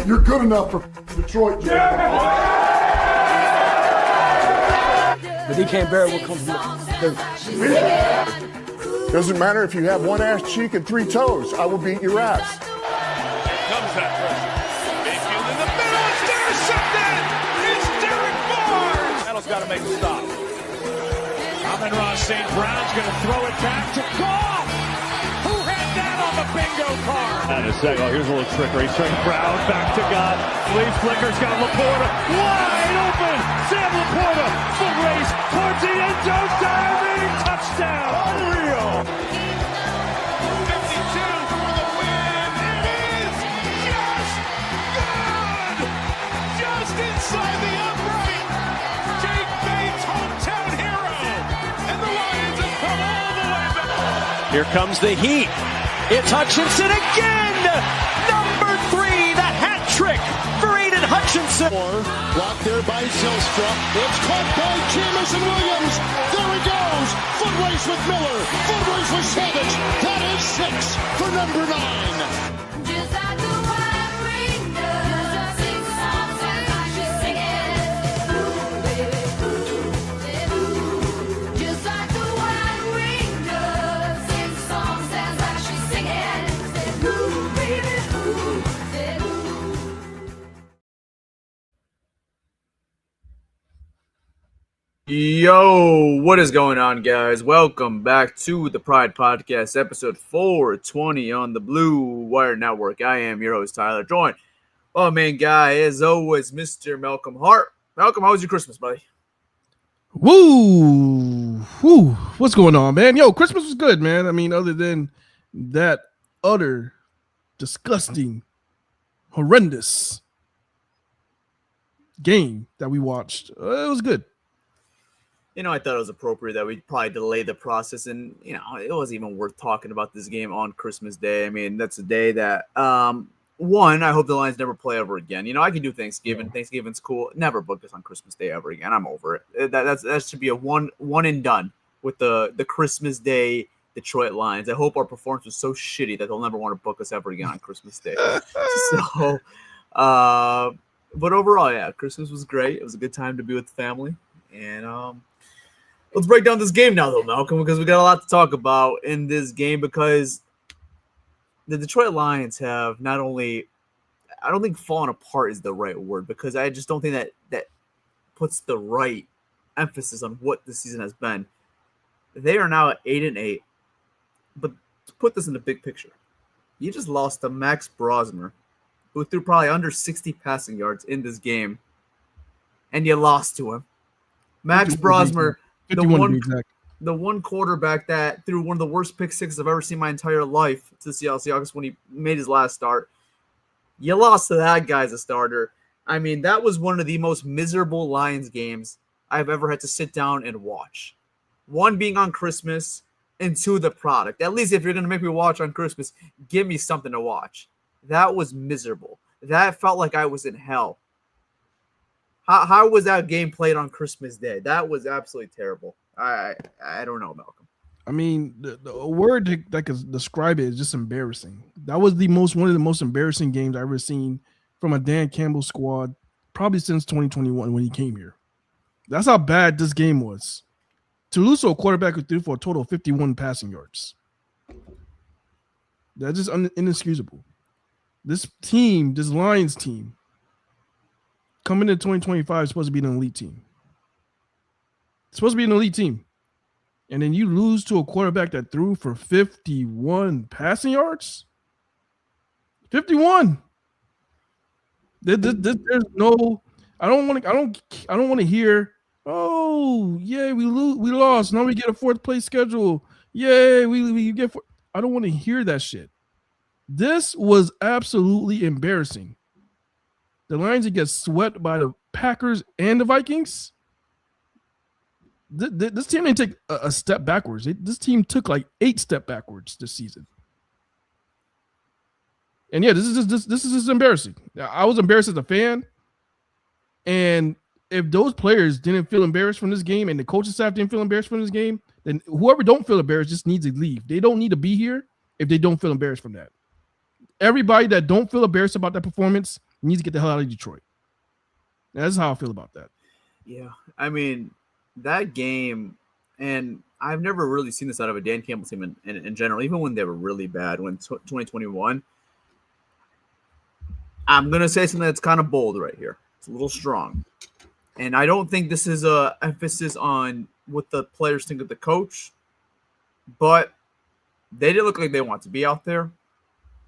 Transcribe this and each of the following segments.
You're good enough for Detroit. But they can't bear what comes from Doesn't matter if you have one ass cheek and three toes. I will beat your ass. Here comes that pressure. Mayfield in the middle. It's intercepted. It's Derek Barnes. Seattle's got to make a stop. Amon-Ra St. Brown's going to throw it back to Goff. Who had that on the bingo card? And a second. Oh, here's a little trickery. St. Brown back to God. Lee Flicker's got Laporta wide open. Sam Laporta foot race towards the end zone. Diving touchdown. Unreal. 52 for the win. It is just good. Just inside the upright. Jake Bates, hometown hero. And the Lions have come all the way back. Here comes the heat. It's Hutchinson again. Number 3, the hat trick for Aiden Hutchinson. Blocked there by Zylstra. It's caught by Jamison Williams. There he goes. Foot race with Miller. Foot race with Savage. That is 6 for number 9. Yo, what is going on, guys? Welcome back to the Pride Podcast, episode 420 on the Blue Wire Network. I am your host, Tyler, joined by my main guy, as always, Mr. Malcolm Hart. Malcolm, how was your Christmas, buddy? Woo! What's going on, man? Yo, Christmas was good, man. I mean, other than that utter, disgusting, horrendous game that we watched, it was good. You know, I thought it was appropriate that we'd probably delay the process, and, you know, it wasn't even worth talking about this game on Christmas Day. I mean, that's a day that, one, I hope the Lions never play ever again. You know, I can do Thanksgiving. Yeah. Thanksgiving's cool. Never book us on Christmas Day ever again. I'm over it. That should be a one and done with the Christmas Day Detroit Lions. I hope our performance was so shitty that they'll never want to book us ever again on Christmas Day. So, but overall, yeah, Christmas was great. It was a good time to be with the family. And, let's break down this game now, though, Malcolm, because we got a lot to talk about in this game, because the Detroit Lions have not only, I don't think fallen apart is the right word, because I just don't think that puts the right emphasis on what the season has been. They are now at 8-8, but to put this in the big picture, you just lost to Max Brosmer, who threw probably under 60 passing yards in this game, and you lost to him. Max Brosmer, the one quarterback that threw one of the worst pick sixes I've ever seen my entire life to the Seattle Seahawks when he made his last start. You lost to that guy as a starter. I mean, that was one of the most miserable Lions games I've ever had to sit down and watch. One, being on Christmas, and two, the product. At least if you're going to make me watch on Christmas, give me something to watch. That was miserable. That felt like I was in hell. How was that game played on Christmas Day? That was absolutely terrible. I don't know, Malcolm. I mean, the word that could describe it is just embarrassing. That was one of the most embarrassing games I've ever seen from a Dan Campbell squad, probably since 2021 when he came here. That's how bad this game was. To lose to a quarterback who threw for a total of 51 passing yards. That's just inexcusable. This Lions team, coming into 2025 is supposed to be an elite team. It's supposed to be an elite team. And then you lose to a quarterback that threw for 51 passing yards? 51. There's no, I don't want to hear, oh, yeah, we lost. Now we get a fourth place schedule. Yay, we get I don't want to hear that shit. This was absolutely embarrassing. The Lions get swept by the Packers and the Vikings. This team didn't take a step backwards. This team took like 8 steps backwards this season. And yeah, this is just embarrassing. I was embarrassed as a fan. And if those players didn't feel embarrassed from this game and the coaching staff didn't feel embarrassed from this game, then whoever don't feel embarrassed just needs to leave. They don't need to be here if they don't feel embarrassed from that. Everybody that don't feel embarrassed about that performance needs to get the hell out of Detroit. That's how I feel about that. Yeah, I mean, that game, and I've never really seen this out of a Dan Campbell team in general, even when they were really bad, when 2021. I'm going to say something that's kind of bold right here. It's a little strong. And I don't think this is a emphasis on what the players think of the coach, but they didn't look like they want to be out there.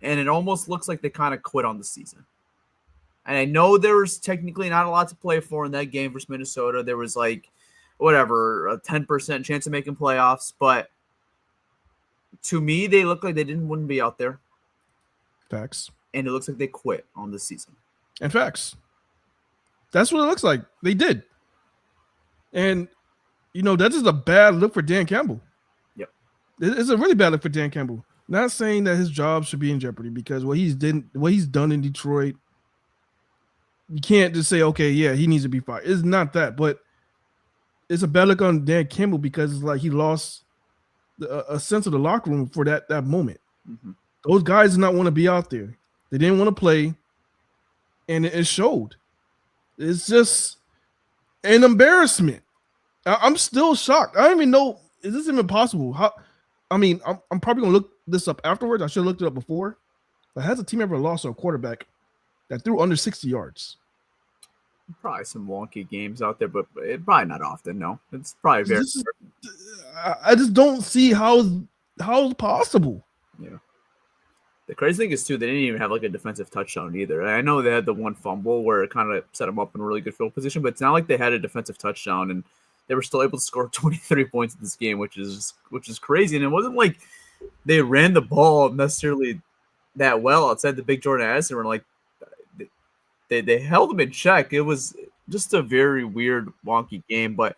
And it almost looks like they kind of quit on the season. And I know there was technically not a lot to play for in that game versus Minnesota. There was like, whatever, a 10% chance of making playoffs. But to me, they look like they wouldn't be out there. Facts. And it looks like they quit on the season. And facts. That's what it looks like. They did. And, that is a bad look for Dan Campbell. Yep. It's a really bad look for Dan Campbell. Not saying that his job should be in jeopardy because what he's done in Detroit, you can't just say, okay, yeah, he needs to be fired. It's not that, but it's a bad look on Dan Campbell because it's like he lost a sense of the locker room for that moment. Mm-hmm. Those guys did not want to be out there. They didn't want to play, and it showed. It's just an embarrassment. I'm still shocked. I don't even know, is this even possible? I'm probably going to look this up afterwards. I should have looked it up before. But has a team ever lost to a quarterback that threw under 60 yards? Probably some wonky games out there, but it probably not often. No, it's probably very. I just don't see how it's possible. Yeah. The crazy thing is too, they didn't even have like a defensive touchdown either. I know they had the one fumble where it kind of set them up in a really good field position, but it's not like they had a defensive touchdown and they were still able to score 23 points in this game, which is crazy. And it wasn't like they ran the ball necessarily that well outside the big Jordan Addison. Were like they held them in check. It was just a very weird, wonky game. But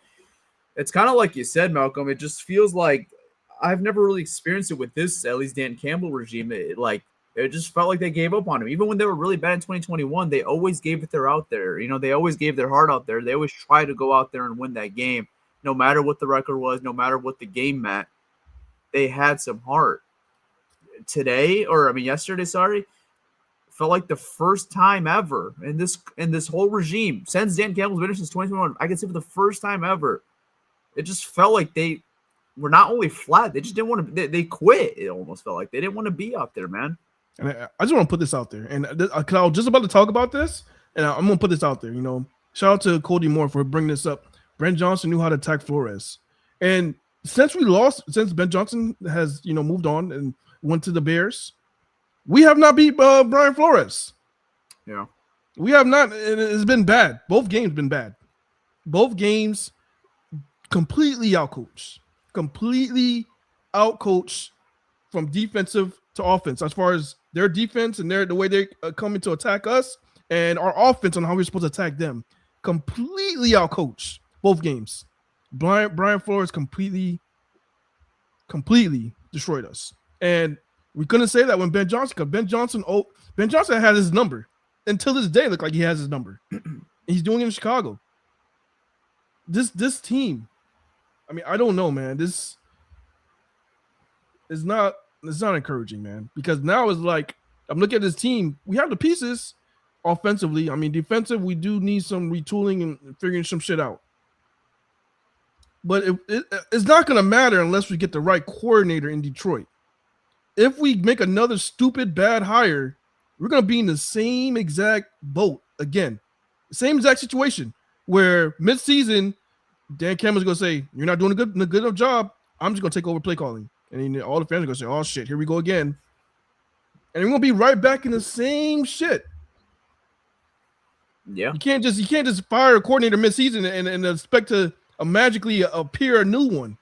it's kind of like you said, Malcolm. It just feels like I've never really experienced it with this, at least Dan Campbell regime. It just felt like they gave up on him. Even when they were really bad in 2021, they always gave it their out there. They always gave their heart out there. They always tried to go out there and win that game, no matter what the record was, no matter what the game meant. They had some heart. Yesterday, felt like the first time ever in this whole regime since Dan Campbell's been here since 2021. I can say for the first time ever, it just felt like they were not only flat, they just didn't want to. They quit. It almost felt like they didn't want to be out there, man. And I just want to put this out there, and I was just about to talk about this, and I'm going to put this out there. Shout out to Cody Moore for bringing this up. Brent Johnson knew how to attack Flores, and since Ben Johnson has moved on and went to the Bears, we have not beat Brian Flores. Yeah, we have not. It's been bad. Both games been bad. Both games completely outcoached. From defensive to offense as far as their defense and the way they coming to attack us and our offense on how we're supposed to attack them. Completely outcoached both games. Brian Flores completely destroyed us. And we couldn't say that when Ben Johnson, because Ben Johnson had his number. Until this day, looked like he has his number. He's doing it in Chicago. This team, I don't know, man. This is not encouraging, man. Because now it's like I'm looking at this team. We have the pieces offensively. Defensive, we do need some retooling and figuring some shit out. But it's not going to matter unless we get the right coordinator in Detroit. If we make another stupid bad hire, we're going to be in the same exact boat again. Same exact situation where midseason, Dan Campbell's going to say, you're not doing a good enough job. I'm just going to take over play calling. And then all the fans are going to say, oh, shit, here we go again. And we're going to be right back in the same shit. Yeah. You can't just fire a coordinator midseason and expect to magically appear a new one.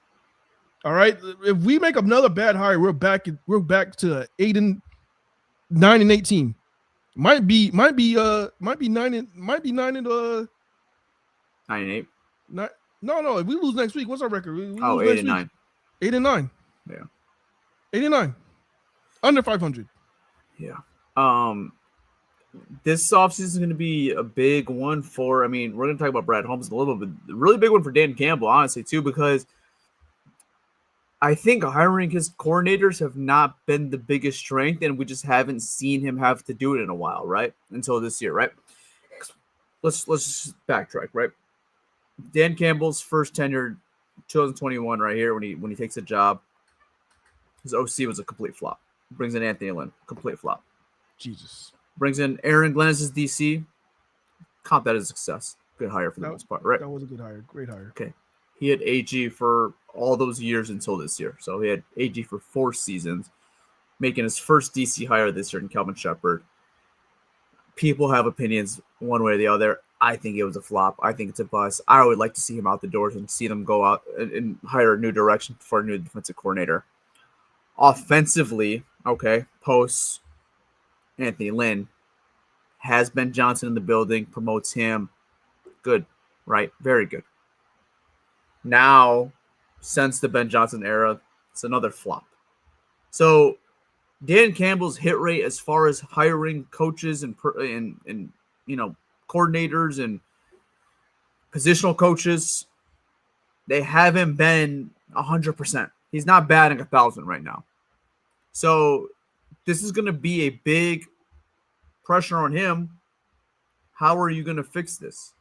All right. If we make another bad hire, we're back to 8-9 and 18. Might be 9 and 9-8. No. If we lose next week, what's our record? We Oh, lose 8-9. 8-9. Yeah. 8-9. Under 500. Yeah. This offseason is going to be a big one for, we're going to talk about Brad Holmes in a little bit, but a really big one for Dan Campbell, honestly, too, because I think hiring his coordinators have not been the biggest strength, and we just haven't seen him have to do it in a while, right? Until this year, right? Let's just backtrack, right? Dan Campbell's first tenure, 2021, right here, when he takes a job, his OC was a complete flop. Brings in Anthony Lynn, complete flop. Jesus. Brings in Aaron Glenn as his DC. Count that as a success. Good hire for the most part, right? That was a good hire. Great hire. Okay. He had AG for all those years until this year. So he had AG for 4 seasons, making his first DC hire this year in Kelvin Shepard. People have opinions one way or the other. I think it was a flop. I think it's a bust. I would like to see him out the doors and see them go out and hire a new direction for a new defensive coordinator. Offensively, okay, posts Anthony Lynn, has Ben Johnson in the building, promotes him. Good, right? Very good. Now, since the Ben Johnson era, it's another flop. So, Dan Campbell's hit rate as far as hiring coaches and coordinators and positional coaches, they haven't been 100%. He's not batting 1,000 right now. So, this is going to be a big pressure on him. How are you going to fix this?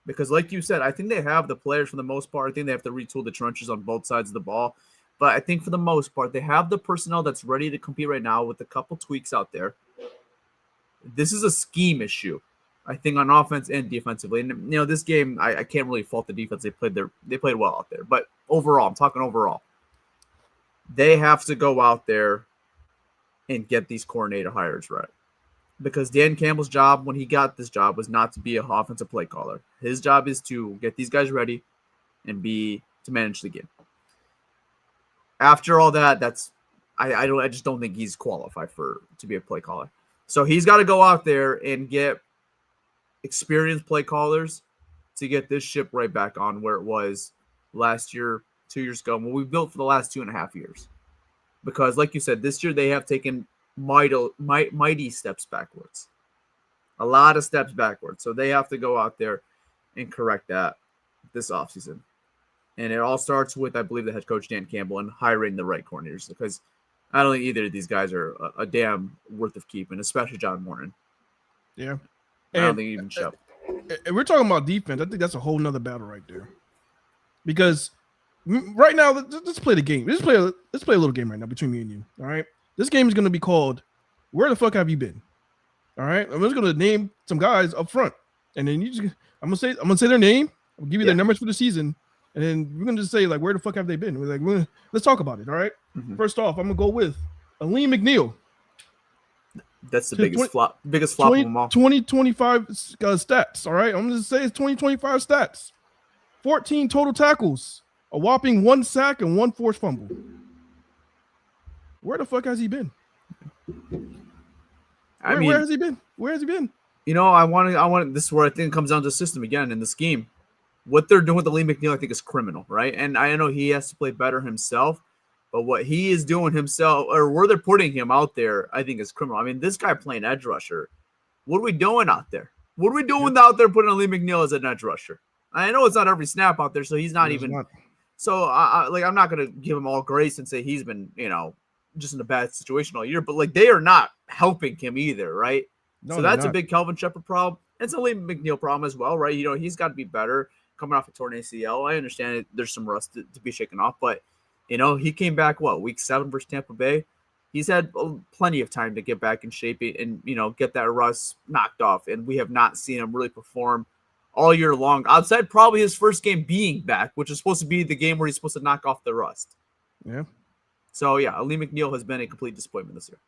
Because like you said, I think they have the players for the most part. I think they have to retool the trenches on both sides of the ball. But I think for the most part, they have the personnel that's ready to compete right now with a couple tweaks out there. This is a scheme issue, I think, on offense and defensively. And, this game, I can't really fault the defense. They played well out there. But overall, I'm talking overall. They have to go out there and get these coordinator hires right. Because Dan Campbell's job when he got this job was not to be an offensive play caller. His job is to get these guys ready and to manage the game. After all that, I just don't think he's qualified to be a play caller. So he's got to go out there and get experienced play callers to get this ship right back on where it was last year, 2 years ago, and what we built for the last 2.5 years. Because, like you said, this year they have taken mighty steps backwards. A lot of steps backwards. So they have to go out there and correct that this offseason. And it all starts with, I believe, the head coach, Dan Campbell, and hiring the right coordinators. Because I don't think either of these guys are a damn worth of keeping, especially John Morton. Yeah. I don't think even Shep. And we're talking about defense. I think that's a whole nother battle right there. Because right now, let's play the game. Let's play a little game right now between me and you. All right. This game is going to be called "Where the fuck have you been?" All right. I'm just going to name some guys up front, and then I'm gonna say their name. I'll give you their numbers for the season, and then we're gonna just say like, "Where the fuck have they been?" We're like, let's talk about it. All right. Mm-hmm. First off, I'm gonna go with Aleem McNeil. That's the biggest flop of them all. 2025 stats. All right. I'm going to say it's 2025 stats. 14 total tackles, a whopping 1 sack and 1 forced fumble. Where the fuck has he been? Where has he been? Where has he been? I want this is where I think it comes down to the system again and the scheme. What they're doing with Aleem McNeil, I think, is criminal, right? And I know he has to play better himself. But what he is doing himself, or where they're putting him out there, I think is criminal. I mean, this guy playing edge rusher. What are we doing out there? What are we doing out there putting Aleem McNeil as an edge rusher? I know it's not every snap out there, so he's not even. So, I'm not going to give him all grace and say he's been, just in a bad situation all year. But, they are not helping him either, right? No, so that's a big Kelvin Shepard problem. It's a Aleem McNeil problem as well, right? He's got to be better coming off a torn ACL. I understand there's some rust to be shaken off, but he came back, week 7 versus Tampa Bay? He's had plenty of time to get back in shape and, get that rust knocked off. And we have not seen him really perform all year long, outside probably his first game being back, which is supposed to be the game where he's supposed to knock off the rust. Yeah. So, Aleem McNeil has been a complete disappointment this year.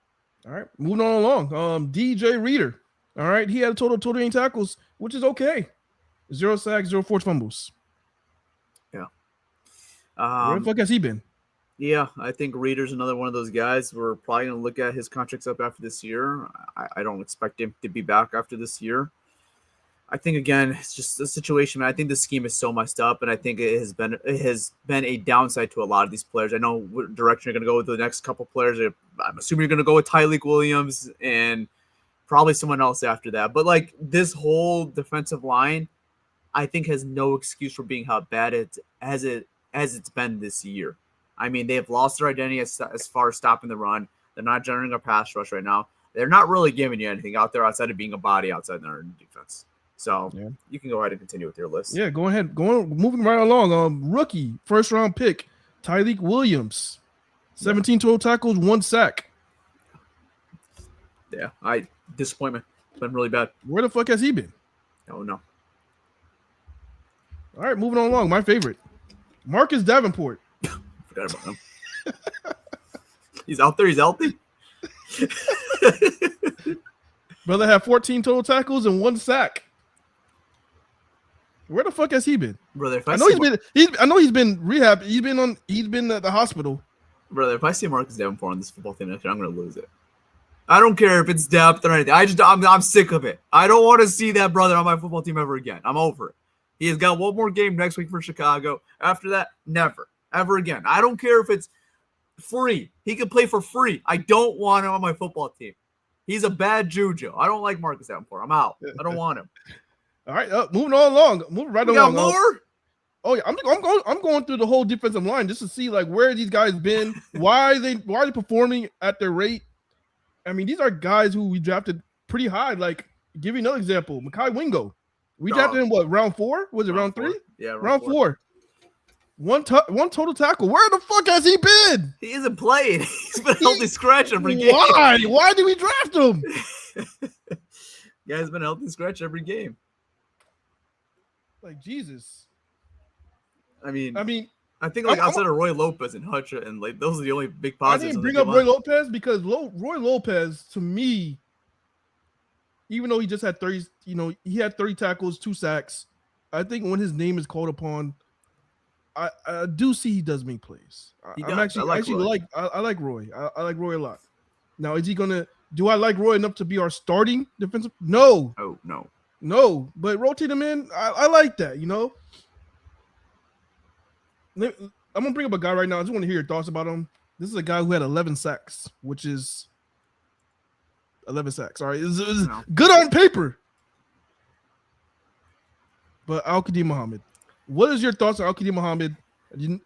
All right. Moving on along. DJ Reader. All right. He had a total 28 tackles, which is okay. 0 sacks, 0 forced fumbles. Yeah. Where the fuck has he been? Yeah, I think Reeder's another one of those guys. We're probably going to look at his contracts up after this year. I don't expect him to be back after this year. I think again, it's just a situation. Man, I think the scheme is so messed up, and I think it has been a downside to a lot of these players. I know what direction you're going to go with the next couple players. I'm assuming you're going to go with Tyreek Williams and probably someone else after that. But like this whole defensive line, I think has no excuse for being how bad as it's been this year. I mean, they have lost their identity as far as stopping the run. They're not generating a pass rush right now. They're not really giving you anything out there outside of being a body outside their defense. So you can go ahead and continue with your list. Yeah, go ahead. Moving right along. Rookie, first round pick, Tyreek Williams. 17 total tackles, 1 sack. Yeah, disappointment. It's been really bad. Where the fuck has he been? Oh, no. All right, moving on along. My favorite, Marcus Davenport. Forgot about him. He's out there. He's healthy. Brother had 14 total tackles and 1 sack. Where the fuck has he been? Brother, I know he's been rehab. He's been at the hospital. Brother, if I see Marcus Davenport on this football team next year, I'm gonna lose it. I don't care if it's depth or anything. I'm sick of it. I don't want to see that brother on my football team ever again. I'm over it. He has got one more game next week for Chicago. After that, never, ever again. I don't care if it's free. He can play for free. I don't want him on my football team. He's a bad juju. I don't like Marcus Davenport. I'm out. I don't want him. All right, moving on along. Moving right along. Got more? Oh yeah, I'm going through the whole defensive line just to see like where these guys been, why are they performing at their rate. I mean, these are guys who we drafted pretty high. Like, give you another example, Mekhi Wingo. We drafted him round 4? Was it round 3? Yeah, round 4. One total tackle. Where the fuck has he been? He isn't playing. He's been healthy scratch every game. Why? Why did we draft him? Yeah, he's been healthy scratch every game. Like, Jesus. I mean, I think like outside of Roy Lopez and Hutch, and like those are the only big positives. I didn't bring up Roy Lopez because Roy Lopez, to me, even though he just had 30, he had 30 tackles, 2 sacks. I think when his name is called upon, I do see he does make plays. I like Roy. I like Roy a lot. Now, is he gonna? Do I like Roy enough to be our starting defensive? No. Oh no. No, but rotate him in. I like that. I'm gonna bring up a guy right now. I just want to hear your thoughts about him. This is a guy who had 11 sacks, which is 11 sacks. All right, it's good on paper. But Al-Qadim Muhammad, what is your thoughts on Al-Qadim Muhammad?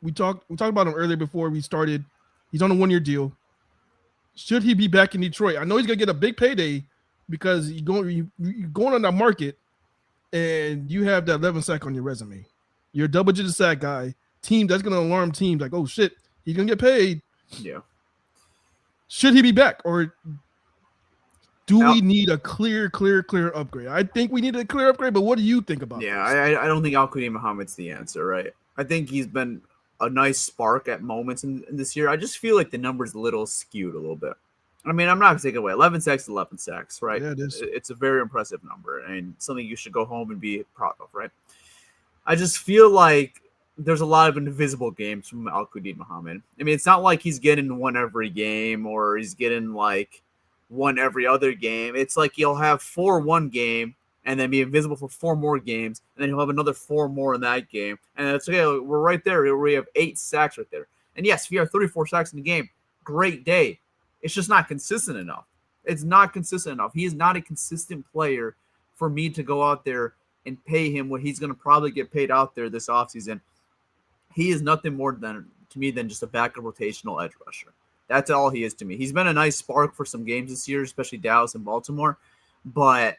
We talked about him earlier before we started. He's on a 1-year deal. Should he be back in Detroit? I know he's gonna get a big payday because you're going on that market, and you have that 11 sack on your resume. You're a double-digit sack guy. Team that's gonna alarm teams like, oh shit, he's gonna get paid. Yeah. Should he be back, or do we need a clear upgrade? I think we need a clear upgrade, but what do you think about? Yeah, I don't think Al-Qadim Muhammad's the answer, right? I think he's been a nice spark at moments in this year. I just feel like the number's a little skewed a little bit. I mean, I'm not gonna take it away. 11 sacks, right? Yeah, it is. It's a very impressive number and something you should go home and be proud of, right? I just feel like there's a lot of invisible games from Al-Qadim Muhammad. I mean, it's not like he's getting one every game or he's getting like one every other game. It's like he'll have 4 one game and then be invisible for 4 more games, and then he'll have another 4 more in that game. And it's okay, we're right there. We have 8 sacks right there. And yes, if you have 34 sacks in the game, great day. It's just not consistent enough. It's not consistent enough. He is not a consistent player for me to go out there and pay him what he's going to probably get paid out there this offseason. He is nothing more than just a backup rotational edge rusher. That's all he is to me. He's been a nice spark for some games this year, especially Dallas and Baltimore. But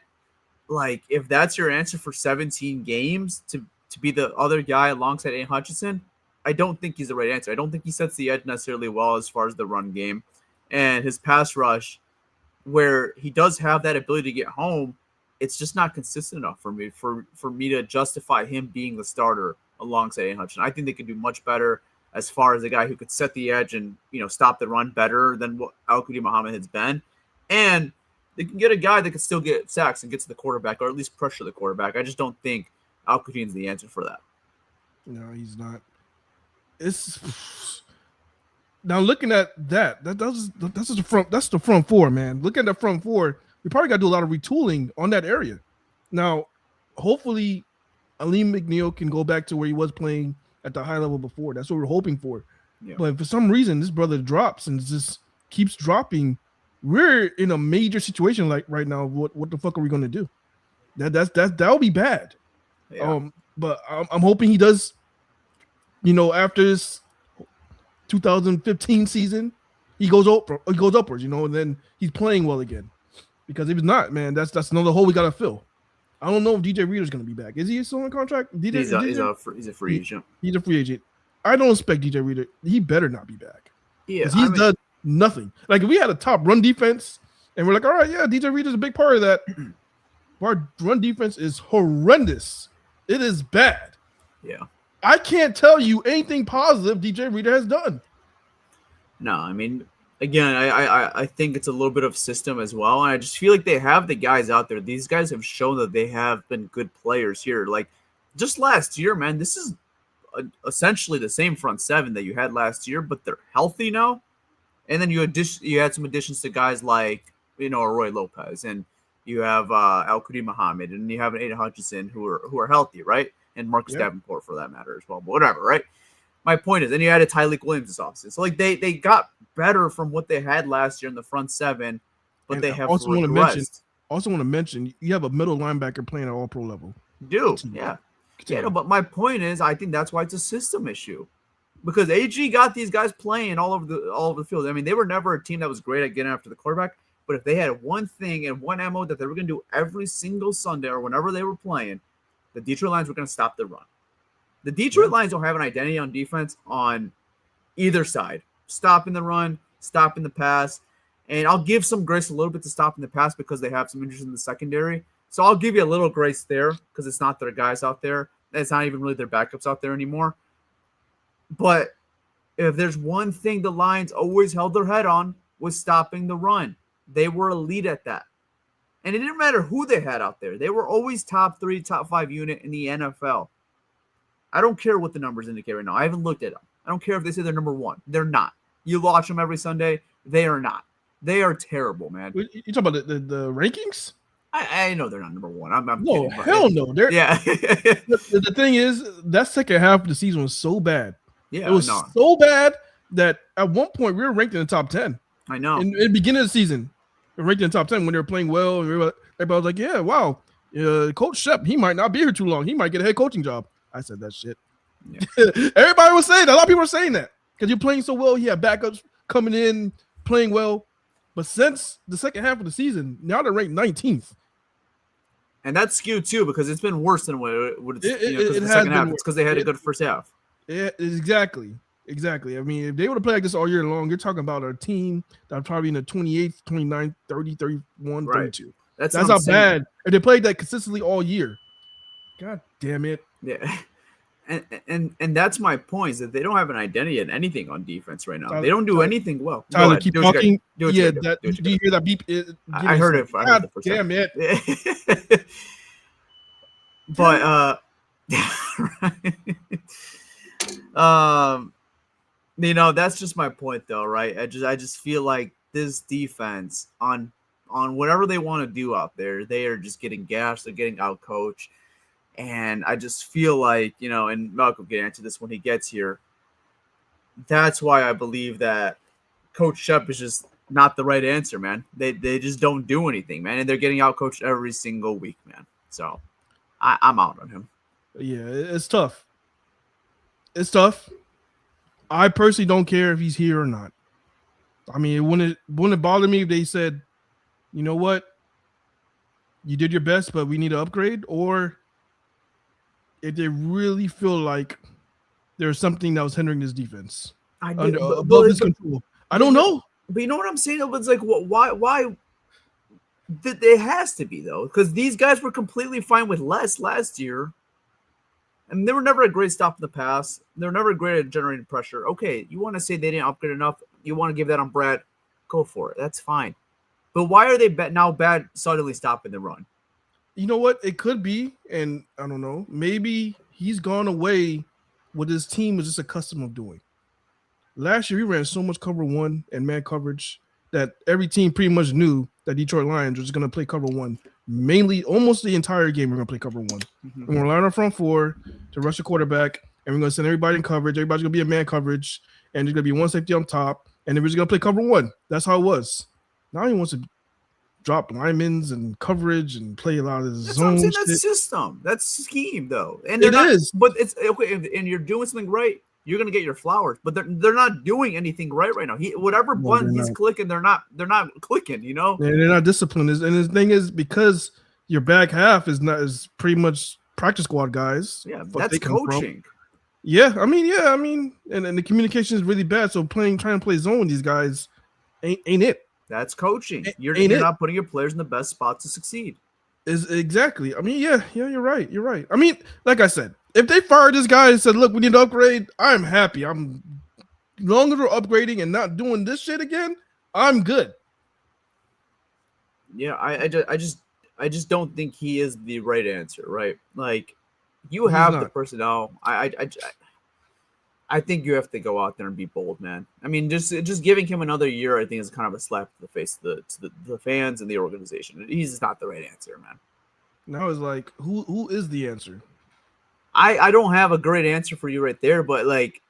like, if that's your answer for 17 games to be the other guy alongside Aiden Hutchinson, I don't think he's the right answer. I don't think he sets the edge necessarily well as far as the run game and his pass rush, where he does have that ability to get home. It's just not consistent enough for me to justify him being the starter alongside Aiden Hutchinson. I think they could do much better as far as a guy who could set the edge and stop the run better than what Al-Qadim Muhammad has been. And they can get a guy that can still get sacks and get to the quarterback, or at least pressure the quarterback. I just don't think Al-Qadim's the answer for that. No, he's not. Now looking at that's the front four, man. Look at the front four. We probably got to do a lot of retooling on that area. Now, hopefully, Aleem McNeil can go back to where he was playing at the high level before. That's what we're hoping for. Yeah. But for some reason, this brother drops and just keeps dropping. We're in a major situation like right now. What the fuck are we going to do? That'll be bad. Yeah. But I'm hoping he does. After this 2015 season, he goes upwards. And then he's playing well again. Because if he's not, man, that's another hole we got to fill. I don't know if DJ Reader's going to be back. Is he still on contract? He's a free agent. He's a free agent. I don't expect DJ Reader. He better not be back. Yeah, he's done nothing. Like if we had a top run defense, and we're like, all right, yeah, DJ Reader's a big part of that. Our run defense is horrendous. It is bad. Yeah, I can't tell you anything positive DJ Reader has done. No, I mean, again, I think it's a little bit of system as well, and I just feel like they have the guys out there. These guys have shown that they have been good players here. Like just last year, man, this is essentially the same front seven that you had last year, but they're healthy now. And then you had some additions to guys like Roy Lopez, and you have Al Qudi Muhammad, and you have an Aiden Hutchinson who are healthy, right? And Marcus Davenport for that matter as well. But whatever, right? My point is, then you added Tyleek Williams this offseason. So like they got better from what they had last year in the front seven, but they have also want to mention you have a middle linebacker playing at all pro level. No, but my point is, I think that's why it's a system issue, because AG got these guys playing all over the field. I mean, they were never a team that was great at getting after the quarterback, but if they had one thing and one MO that they were going to do every single Sunday or whenever they were playing, the Detroit Lions were going to stop the run. The Detroit Lions don't have an identity on defense on either side, stopping the run, stopping the pass, and I'll give some grace a little bit to stopping the pass because they have some interest in the secondary. So I'll give you a little grace there because it's not their guys out there. It's not even really their backups out there anymore. But if there's one thing the Lions always held their head on was stopping the run. They were elite at that. And it didn't matter who they had out there. They were always top 3, top 5 unit in the NFL. I don't care what the numbers indicate right now. I haven't looked at them. I don't care if they say they're number 1. They're not. You watch them every Sunday. They are not. They are terrible, man. You talking about the rankings? I know they're not number 1. I'm no, kidding, hell no. Yeah. The thing is, that second half of the season was so bad. Yeah, it was so bad that at one point we were ranked in the top 10. I know. In the beginning of the season, we were ranked in the top 10 when they were playing well. Everybody was like, yeah, wow. Coach Shep, he might not be here too long. He might get a head coaching job. I said that shit. Yeah. Everybody was saying that. A lot of people were saying that because you're playing so well. He had backups coming in, playing well. But since the second half of the season, now they're ranked 19th. And that's skewed too because it's been worse than what it's the second half. It's because they had a good first half. Yeah, exactly. I mean, if they would have played like this all year long, you're talking about a team that's probably in the 28th, 29th, 30, 31, right. 32. That's how bad. If they played that consistently all year. God damn it. Yeah. And that's my point is that they don't have an identity in anything on defense right now. Tyler, they don't do anything well. Tyler, keep talking. Do you hear that beep? I heard it. I heard the first damn time. it. But that's just my point though, right? I just feel like this defense on whatever they want to do out there, they are just getting gashed, they're getting out coached. And I just feel like, and Malcolm can answer this when he gets here. That's why I believe that Coach Shep is just not the right answer, man. They just don't do anything, man. And they're getting out coached every single week, man. So I'm out on him. Yeah, it's tough. It's tough. I personally don't care if he's here or not. I mean, it wouldn't bother me if they said, you know what? You did your best, but we need to upgrade, or if they really feel like there's something that was hindering this defense above his control. I don't know. But you know what I'm saying? It's like, why? It has to be, though, because these guys were completely fine with less last year. And they were never a great stop in the pass. They were never great at generating pressure. Okay, you want to say they didn't upgrade enough? You want to give that on Brad? Go for it. That's fine. But why are they now bad suddenly stopping the run? You know what? It could be, and I don't know. Maybe he's gone away what his team was just accustomed to doing. Last year, we ran so much cover one and man coverage that every team pretty much knew that Detroit Lions was going to play cover one. Mainly, almost the entire game, we're going to play cover one. We're going to line our front four to rush the quarterback, and we're going to send everybody in coverage. Everybody's going to be in man coverage, and there's going to be one safety on top, and then we're just going to play cover one. That's how it was. Now he wants to drop linemen and coverage and play a lot of zone shit. That's system. That's scheme, though. And it is. But it's okay, and you're doing something right. You're gonna get your flowers, but they're not doing anything right now. Whatever button he's clicking, they're not clicking. You know, they're not disciplined. And the thing is, because your back half is pretty much practice squad guys. Yeah, that's coaching. Yeah, I mean, and the communication is really bad. So trying to play zone, these guys ain't it. That's coaching. You're not putting your players in the best spot to succeed. Is exactly. I mean, yeah, you're right. You're right. I mean, like I said, if they fired this guy and said, "Look, we need to upgrade," I'm happy. I'm longer they're upgrading and not doing this shit again. I'm good. Yeah, I just don't think he is the right answer. Right? Like, you have the personnel. I think you have to go out there and be bold, man. I mean, just giving him another year, I think, is kind of a slap to the face to the fans and the organization. He's not the right answer, man. Now it's like, who is the answer? I don't have a great answer for you right there, but like,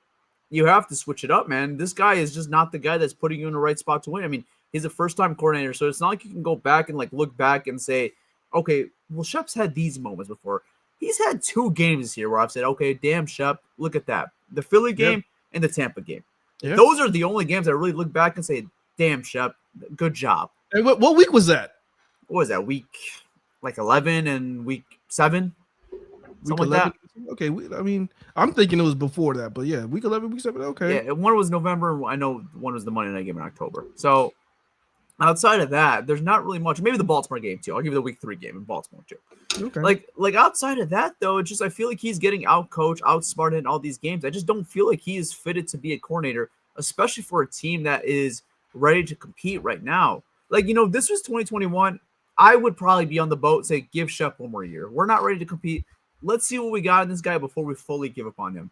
you have to switch it up, man. This guy is just not the guy that's putting you in the right spot to win. I mean, he's a first-time coordinator, so it's not like you can go back and like look back and say, okay, well, Shep's had these moments before. He's had 2 games here where I've said, okay, damn, Shep, look at that. The Philly game and the Tampa game. Yep. Those are the only games I really look back and say, damn, Shep, good job. And what week was that? What was that, week like 11 and week 7? Something like that. Okay, I mean, I'm thinking it was before that, but yeah, week 11, week 7, okay. Yeah, one was November. I know one was the Monday night game in October. So outside of that, there's not really much. Maybe the Baltimore game too. I'll give you the week 3 game in Baltimore too. Okay. Like outside of that though, it's just I feel like he's getting out-coached, outsmarted in all these games. I just don't feel like he is fitted to be a coordinator, especially for a team that is ready to compete right now. Like, you know, this was 2021. I would probably be on the boat, say, give Shep one more year. We're not ready to compete. Let's see what we got in this guy before we fully give up on him.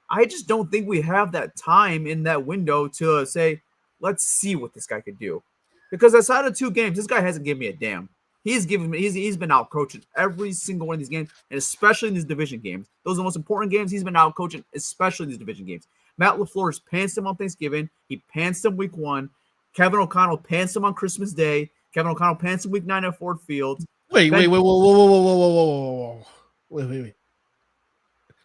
I just don't think we have that time in that window to say, let's see what this guy could do. Because outside of 2 games, this guy hasn't given me a damn. He's been out coaching every single one of these games, and especially in these division games. Those are the most important games. He's been out coaching, especially in these division games. Matt LaFleur's pantsed him on Thanksgiving. He pantsed him week 1. Kevin O'Connell pantsed him on Christmas Day. Kevin O'Connell pantsed him week 9 at Ford Field. Wait. Whoa. Wait.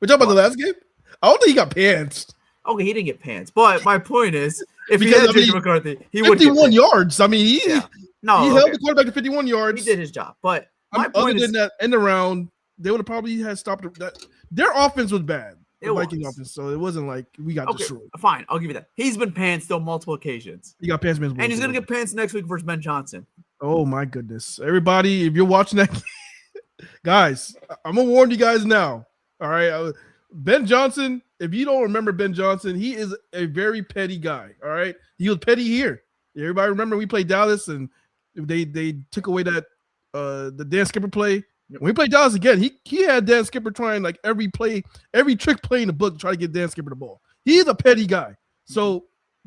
We're talking about the last game? I don't think he got pantsed. Okay, he didn't get pants. But my point is, if he had JJ McCarthy, he would 51 yards. I mean, he held the quarterback to 51 yards. He did his job. But my point is, that end around, they would have probably had stopped that. Their offense was bad. The Viking offense, so it wasn't like we got destroyed. Fine, I'll give you that. He's been pantsed on multiple occasions. He got pantsed, and he's gonna get pantsed next week versus Ben Johnson. Oh my goodness, everybody! If you're watching that, guys, I'm gonna warn you guys now. All right, Ben Johnson. If you don't remember Ben Johnson, he is a very petty guy. All right, he was petty here. Everybody remember we played Dallas and they took away that the Dan Skipper play. When we played Dallas again, he had Dan Skipper trying like every trick play in the book to try to get Dan Skipper the ball. He's a petty guy. So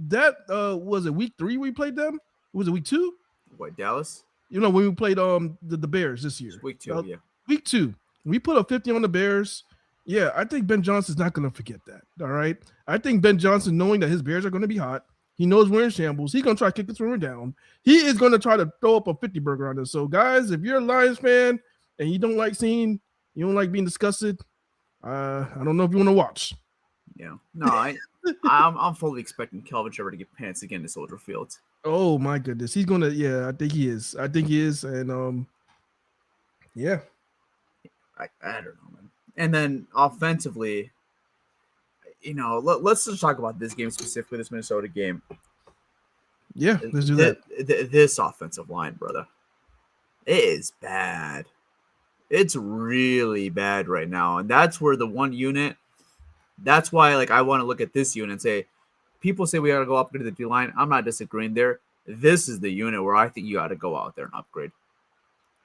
that was it week 3 we played them? Was it week 2? What, Dallas? You know, when we played the Bears this year. Week 2, yeah. Week 2. We put up 50 on the Bears. Yeah, I think Ben Johnson's not going to forget that. All right. I think Ben Johnson, knowing that his Bears are going to be hot, he knows we're in shambles. He's going to try to kick this one down. He is going to try to throw up a 50 burger on us. So, guys, if you're a Lions fan and you don't like being disgusted, I don't know if you want to watch. Yeah. No, I'm fully expecting Kelvin Trevor to get pants again to Soldier Field. Oh, my goodness. He's going to, yeah, I think he is. And, yeah. I don't know, man. And then offensively, you know, let's just talk about this game specifically, this Minnesota game. Yeah, let's do that. This offensive line, brother, it is bad. It's really bad right now. And that's where the one unit, that's why like I want to look at this unit and say, people say we got to go upgrade the D-line. I'm not disagreeing there. This is the unit where I think you got to go out there and upgrade.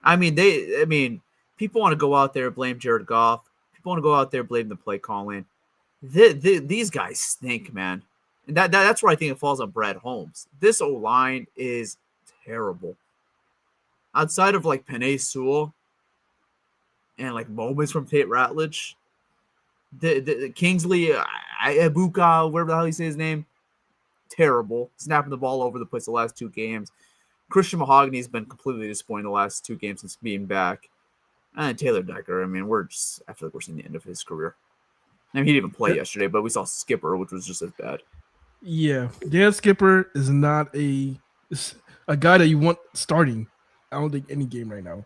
I mean, people want to go out there and blame Jared Goff. People want to go out there and blame the play calling. These guys stink, man. And that's where I think it falls on Brad Holmes. This O-line is terrible. Outside of like Penei Sewell and like moments from Tate Ratledge, the Kingsley Ibuka, whatever the hell you say his name, terrible. Snapping the ball over the place the last 2 games. Christian Mahogany has been completely disappointing the last 2 games since being back. And Taylor Decker, I mean, I feel like we're seeing the end of his career. I mean, he didn't even play yesterday, but we saw Skipper, which was just as bad. Yeah, Dan Skipper is not a guy that you want starting. I don't think any game right now.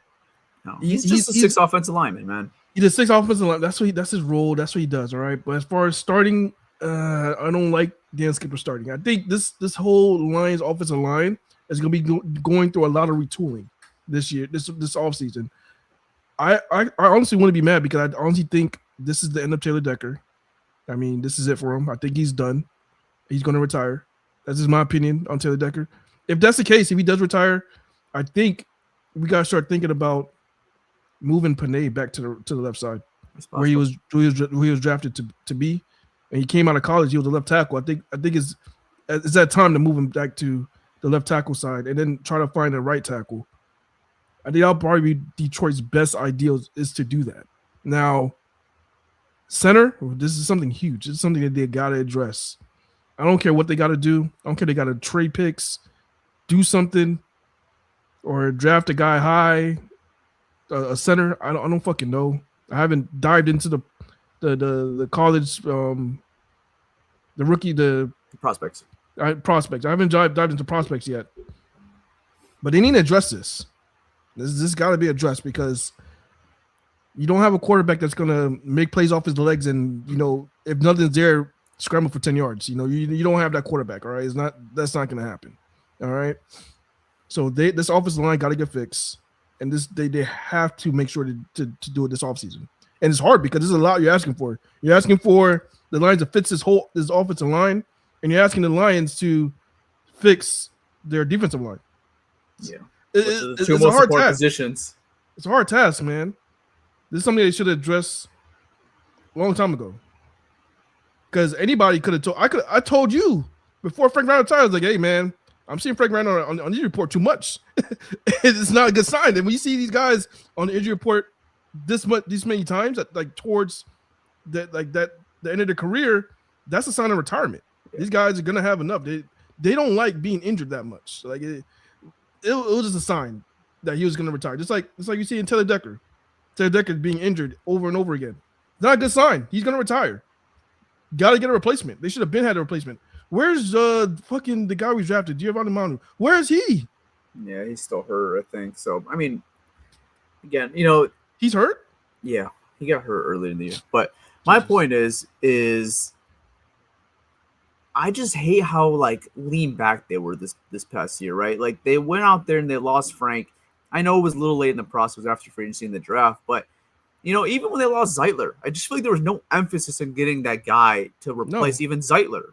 No, he's just a 6th offensive lineman, man. He's a 6th offensive lineman. That's his role. That's what he does. All right. But as far as starting, I don't like Dan Skipper starting. I think this whole Lions offensive line is going to be going through a lot of retooling this year, this offseason. I honestly want to be mad because I honestly think this is the end of Taylor Decker. I mean, this is it for him. I think he's done. He's going to retire. That's just my opinion on Taylor Decker. If that's the case, if he does retire, I think we got to start thinking about moving Penei back to the left side where he was drafted to be. And he came out of college. He was a left tackle. I think it's that time to move him back to the left tackle side and then try to find a right tackle. I think that'll probably be Detroit's best ideals is to do that. Now, center, this is something huge. It's something that they got to address. I don't care what they got to do. I don't care they got to trade picks, do something, or draft a guy high, a center. I don't fucking know. I haven't dived into the college, the rookie, the prospects. Prospects. I haven't dived into prospects yet, but they need to address this. This got to be addressed because you don't have a quarterback that's going to make plays off his legs and, if nothing's there, scramble for 10 yards. You don't have that quarterback, all right? That's not going to happen, all right? So this offensive line got to get fixed, and they have to make sure to do it this offseason. And it's hard because there's a lot you're asking for. You're asking for the Lions to fix this offensive line, and you're asking the Lions to fix their defensive line. Yeah. It's a hard task. Positions. It's a hard task, man. This is something they should have addressed a long time ago. Because anybody could have told. I told you before Frank Ryan retired. I was like, "Hey, man, I'm seeing Frank Ryan on the injury report too much. It's not a good sign." And when you see these guys on the injury report this many times, towards the end of their career, that's a sign of retirement. Yeah. These guys are gonna have enough. They don't like being injured that much. Like it was just a sign that he was going to retire. Just like you see in Taylor Decker. Taylor Decker being injured over and over again. It's not a good sign. He's going to retire. Got to get a replacement. They should have had a replacement. Where's fucking the guy we drafted, Giovanni Manu? Where is he? Yeah, he's still hurt, I think. So, I mean, again, he's hurt? Yeah, he got hurt early in the year. But my point is I just hate how lean back they were this past year, right? Like they went out there and they lost Frank. I know it was a little late in the process after free agency in the draft, but even when they lost Zeitler, I just feel like there was no emphasis on getting that guy to replace even Zeitler.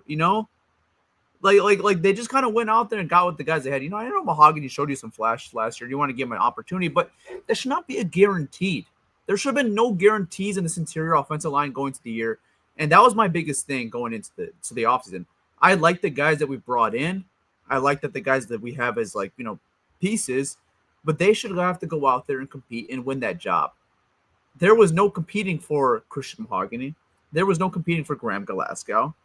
Like they just kind of went out there and got what the guys they had. I know Mahogany showed you some flash last year. You want to give him an opportunity, but that should not be a guaranteed. There should have been no guarantees in this interior offensive line going into the year, and that was my biggest thing going into the offseason. I like the guys that we brought in. I like that the guys that we have as pieces, but they should have to go out there and compete and win that job. There was no competing for Christian Mahogany. There was no competing for Graham Glasgow.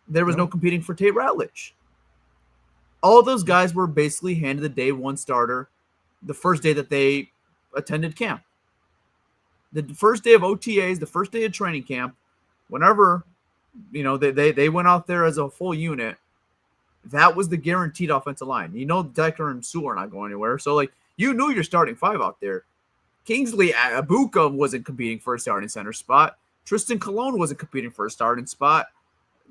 There was no competing for Tate Ratledge. All those guys were basically handed the day one starter the first day that they attended camp. The first day of OTAs, the first day of training camp, whenever they went out there as a full unit, that was the guaranteed offensive line. Decker and Sewell are not going anywhere. So, you knew your starting 5 out there. Kingsley Ibuka wasn't competing for a starting center spot. Tristan Colon wasn't competing for a starting spot.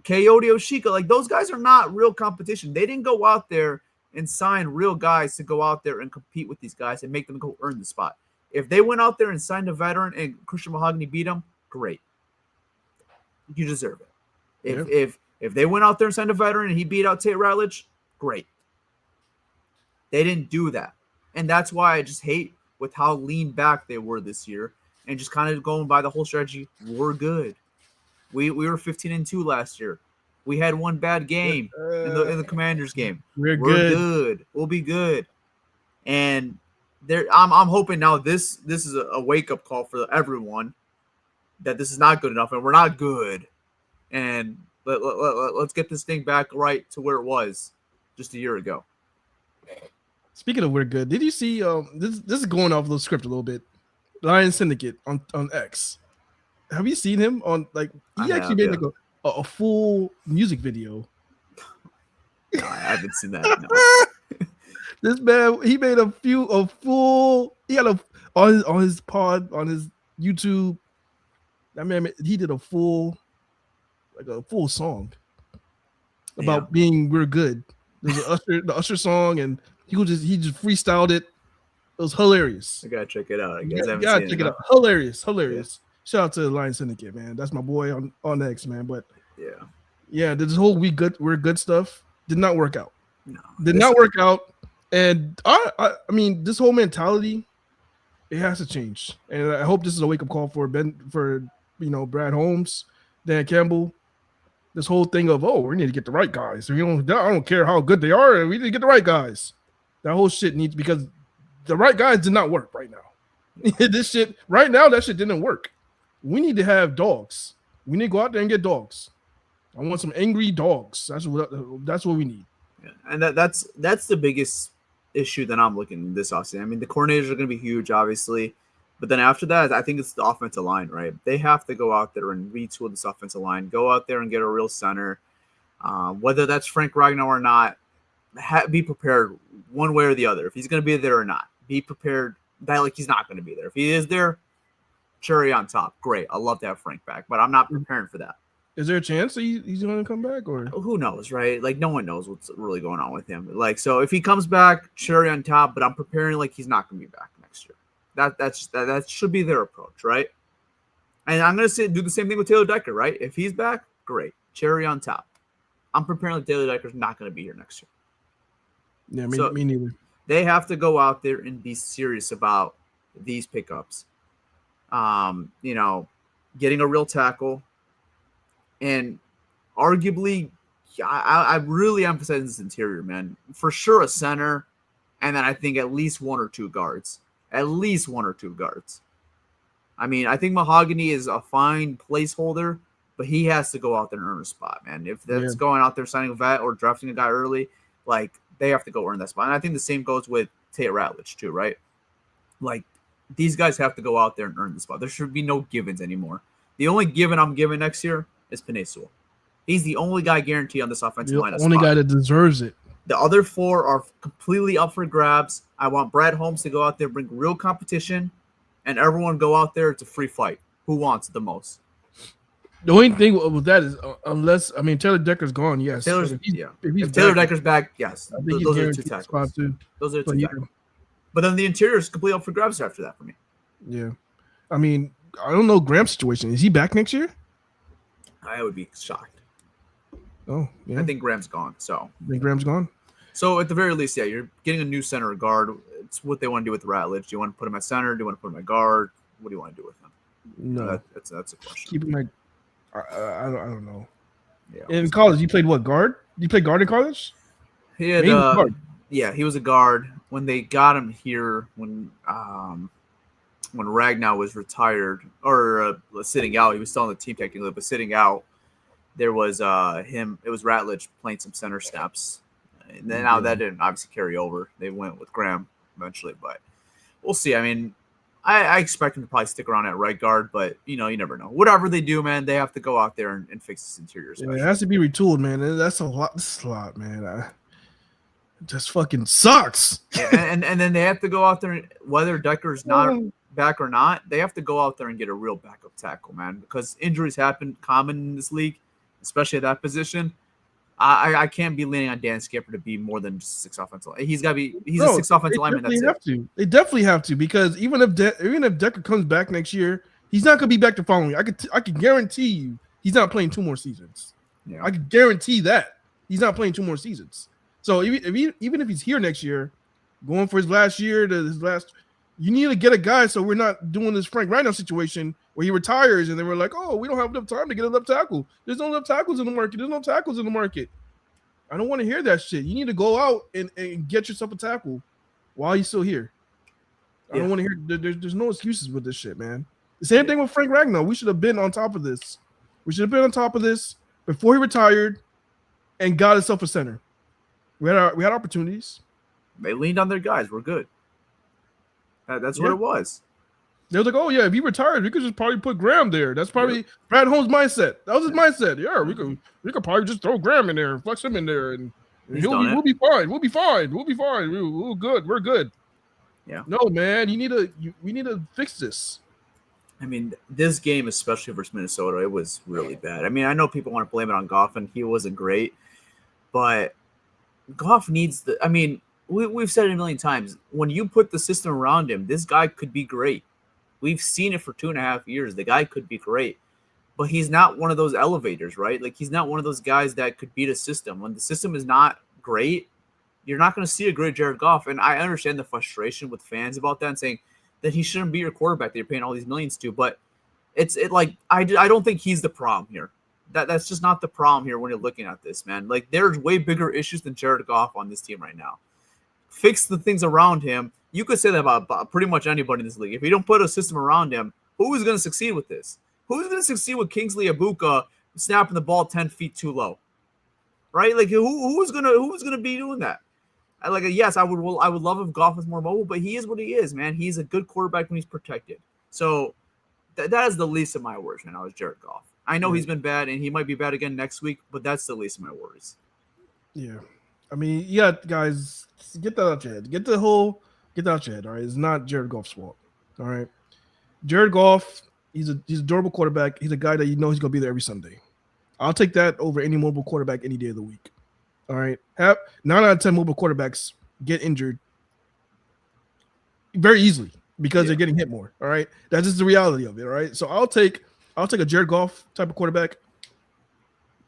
Coyote Oshika, those guys are not real competition. They didn't go out there and sign real guys to go out there and compete with these guys and make them go earn the spot. If they went out there and signed a veteran and Christian Mahogany beat them, great. You deserve it. If they went out there and signed a veteran and he beat out Tate Ratledge, great. They didn't do that. And that's why I just hate with how lean back they were this year and just kind of going by the whole strategy. We're good. We were 15-2 last year. We had one bad game in the Commanders game. We're good. We'll be good. And I'm hoping now this is a wake up call for everyone that this is not good enough, and we're not good. And let's get this thing back right to where it was just a year ago. Speaking of we're good, did you see this is going off the script a little bit? Lion Syndicate on X. Have you seen him on he actually made a full music video? No, I haven't seen that. No. This man, he made he had on his pod, on his YouTube. That man, he did a full song about being we're good. There's the Usher song, and he just freestyled it. It was hilarious. I gotta check it out. I guess I haven't gotta seen check it. It out. Hilarious. Yeah. Shout out to the Lion Syndicate, man. That's my boy on X, man. But this whole we're good stuff did not work out. No, did not work out. And I mean, this whole mentality, it has to change. And I hope this is a wake up call for Brad Holmes, Dan Campbell. This whole thing of we need to get the right guys. I don't care how good they are. We need to get the right guys. That whole shit needs, because the right guys did not work right now. This shit right now, that shit didn't work. We need to have dogs. We need to go out there and get dogs. I want some angry dogs. That's what we need. Yeah. And that's the biggest issue that I'm looking this offseason. I mean, the coordinators are going to be huge, obviously. But then after that, I think it's the offensive line, right? They have to go out there and retool this offensive line. Go out there and get a real center. Whether that's Frank Ragnow or not, be prepared one way or the other. If he's going to be there or not, be prepared that he's not going to be there. If he is there, cherry on top. Great. I'd love to have Frank back, but I'm not preparing for that. Is there a chance that he's going to come back, or who knows, right? No one knows what's really going on with him. So if he comes back, cherry on top, but I'm preparing he's not going to be back next year. That should be their approach, right? And I'm going to do the same thing with Taylor Decker, right? If he's back, great. Cherry on top. I'm preparing Taylor Decker's not going to be here next year. Yeah, me neither. They have to go out there and be serious about these pickups. Getting a real tackle. And arguably, I really emphasize this interior, man. For sure a center, and then I think at least one or two guards. I mean, I think Mahogany is a fine placeholder, but he has to go out there and earn a spot, man. If that's going out there signing a vet or drafting a guy early, they have to go earn that spot. And I think the same goes with Tate Ratledge too, right? These guys have to go out there and earn the spot. There should be no givens anymore. The only given I'm giving next year is Penei Sewell. He's the only guy guaranteed on this offensive line. The only guy that deserves it. The other four are completely up for grabs. I want Brad Holmes to go out there, bring real competition, and everyone go out there. It's a free fight. Who wants it the most? The only thing with that is Taylor Decker's gone, yes. If Taylor Decker's back, yes. Those are two tackles. Those are two tackles. But then the interior is completely up for grabs after that for me. Yeah. I mean, I don't know Graham's situation. Is he back next year? I would be shocked. Oh, yeah. I think Graham's gone. So So at the very least, you're getting a new center or guard. It's what they want to do with Ratledge. Do you want to put him at center? Do you want to put him at guard? What do you want to do with him? No, that's a question. Keep him I don't know. Yeah. In college, you played what, guard? You played guard in college? He had he was a guard. When they got him here, when Ragnow was retired or sitting out, he was still on the team technically, but sitting out, there was him. It was Ratledge playing some center snaps. And then now that didn't obviously carry over. They went with Graham eventually, but we'll see. I mean, I expect him to probably stick around at right guard, but you never know. Whatever they do, man, they have to go out there and fix this interior. Yeah, it has to be retooled, man. That's a lot. This is a lot, man. It just fucking sucks. Yeah, and then they have to go out there, whether Decker's not back or not, they have to go out there and get a real backup tackle, man, because injuries happen common in this league, especially at that position. I can't be leaning on Dan Skipper to be more than just 6 offensive line. He's a 6 offensive lineman. They definitely have to, because even if Decker comes back next year, he's not going to be back the following year. I can guarantee you he's not playing 2 more seasons. Yeah. I can guarantee that he's not playing 2 more seasons. So even if he's here next year, going for his last year you need to get a guy so we're not doing this Frank Ragnow situation where he retires, and they were like, "Oh, we don't have enough time to get a left tackle. There's no left tackles in the market. There's no tackles in the market." I don't want to hear that shit. You need to go out and get yourself a tackle while you're still here. I don't want to hear. There's no excuses with this shit, man. The same thing with Frank Ragnow. We should have been on top of this. We should have been on top of this before he retired and got himself a center. We had opportunities. They leaned on their guys. We're good. That's what it was. They was like, "Oh yeah, if he retired, we could just probably put Graham there." That's probably Brad Holmes' mindset. That was his mindset. Yeah, we could probably just throw Graham in there and flex him in there, and we'll be fine. We'll be fine. We're good. We're good. Yeah. No, man, we need to fix this. I mean, this game, especially versus Minnesota, it was really bad. I mean, I know people want to blame it on Goff, and he wasn't great, but Goff needs the. I mean, we've said it a million times. When you put the system around him, this guy could be great. We've seen it for 2.5 years. The guy could be great, but he's not one of those elevators, right? Like, he's not one of those guys that could beat a system. When the system is not great, you're not going to see a great Jared Goff. And I understand the frustration with fans about that and saying that he shouldn't be your quarterback that you're paying all these millions to. But I don't think he's the problem here. That's just not the problem here when you're looking at this, man. Like, there's way bigger issues than Jared Goff on this team right now. Fix the things around him. You could say that about pretty much anybody in this league. If you don't put a system around him, who is going to succeed with this? Who's going to succeed with Kingsley Abuka snapping the ball 10 feet too low? Right? Like, who's gonna be doing that? Yes, I would love if Goff was more mobile, but he is what he is, man. He's a good quarterback when he's protected. So that is the least of my worries, man. I was Jared Goff. I know he's been bad, and he might be bad again next week, but that's the least of my worries. Yeah. I mean, yeah, guys, get that out your head. Get that out your head, all right? It's not Jared Goff's fault, all right? Jared Goff, he's a durable quarterback. He's a guy that you know he's going to be there every Sunday. I'll take that over any mobile quarterback any day of the week, all right? 9 out of 10 mobile quarterbacks get injured very easily because they're getting hit more, all right? That's just the reality of it, all right? So I'll take a Jared Goff type of quarterback,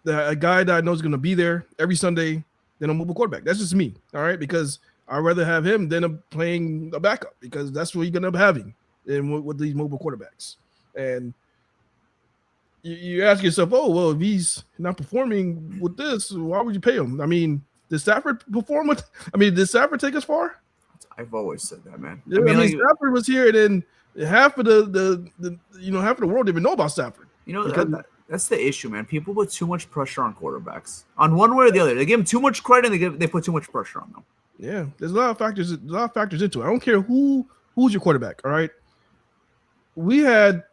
a guy that I know is going to be there every Sunday, than a mobile quarterback. That's just me, all right? Because I'd rather have him than playing a backup, because that's what you're going to be having with these mobile quarterbacks. And you ask yourself, oh, well, if he's not performing with this, why would you pay him? I mean, did Stafford perform with – did Stafford take us far? I've always said that, man. Yeah, Stafford was here, and then half of the world didn't even know about Stafford. That's the issue, man. People put too much pressure on quarterbacks, on one way or the other. They give them too mumuch credit, and they put too much pressure on them. Yeah, there's a lot of factors. There's a lot of factors into it. I don't care who's your quarterback. All right, would have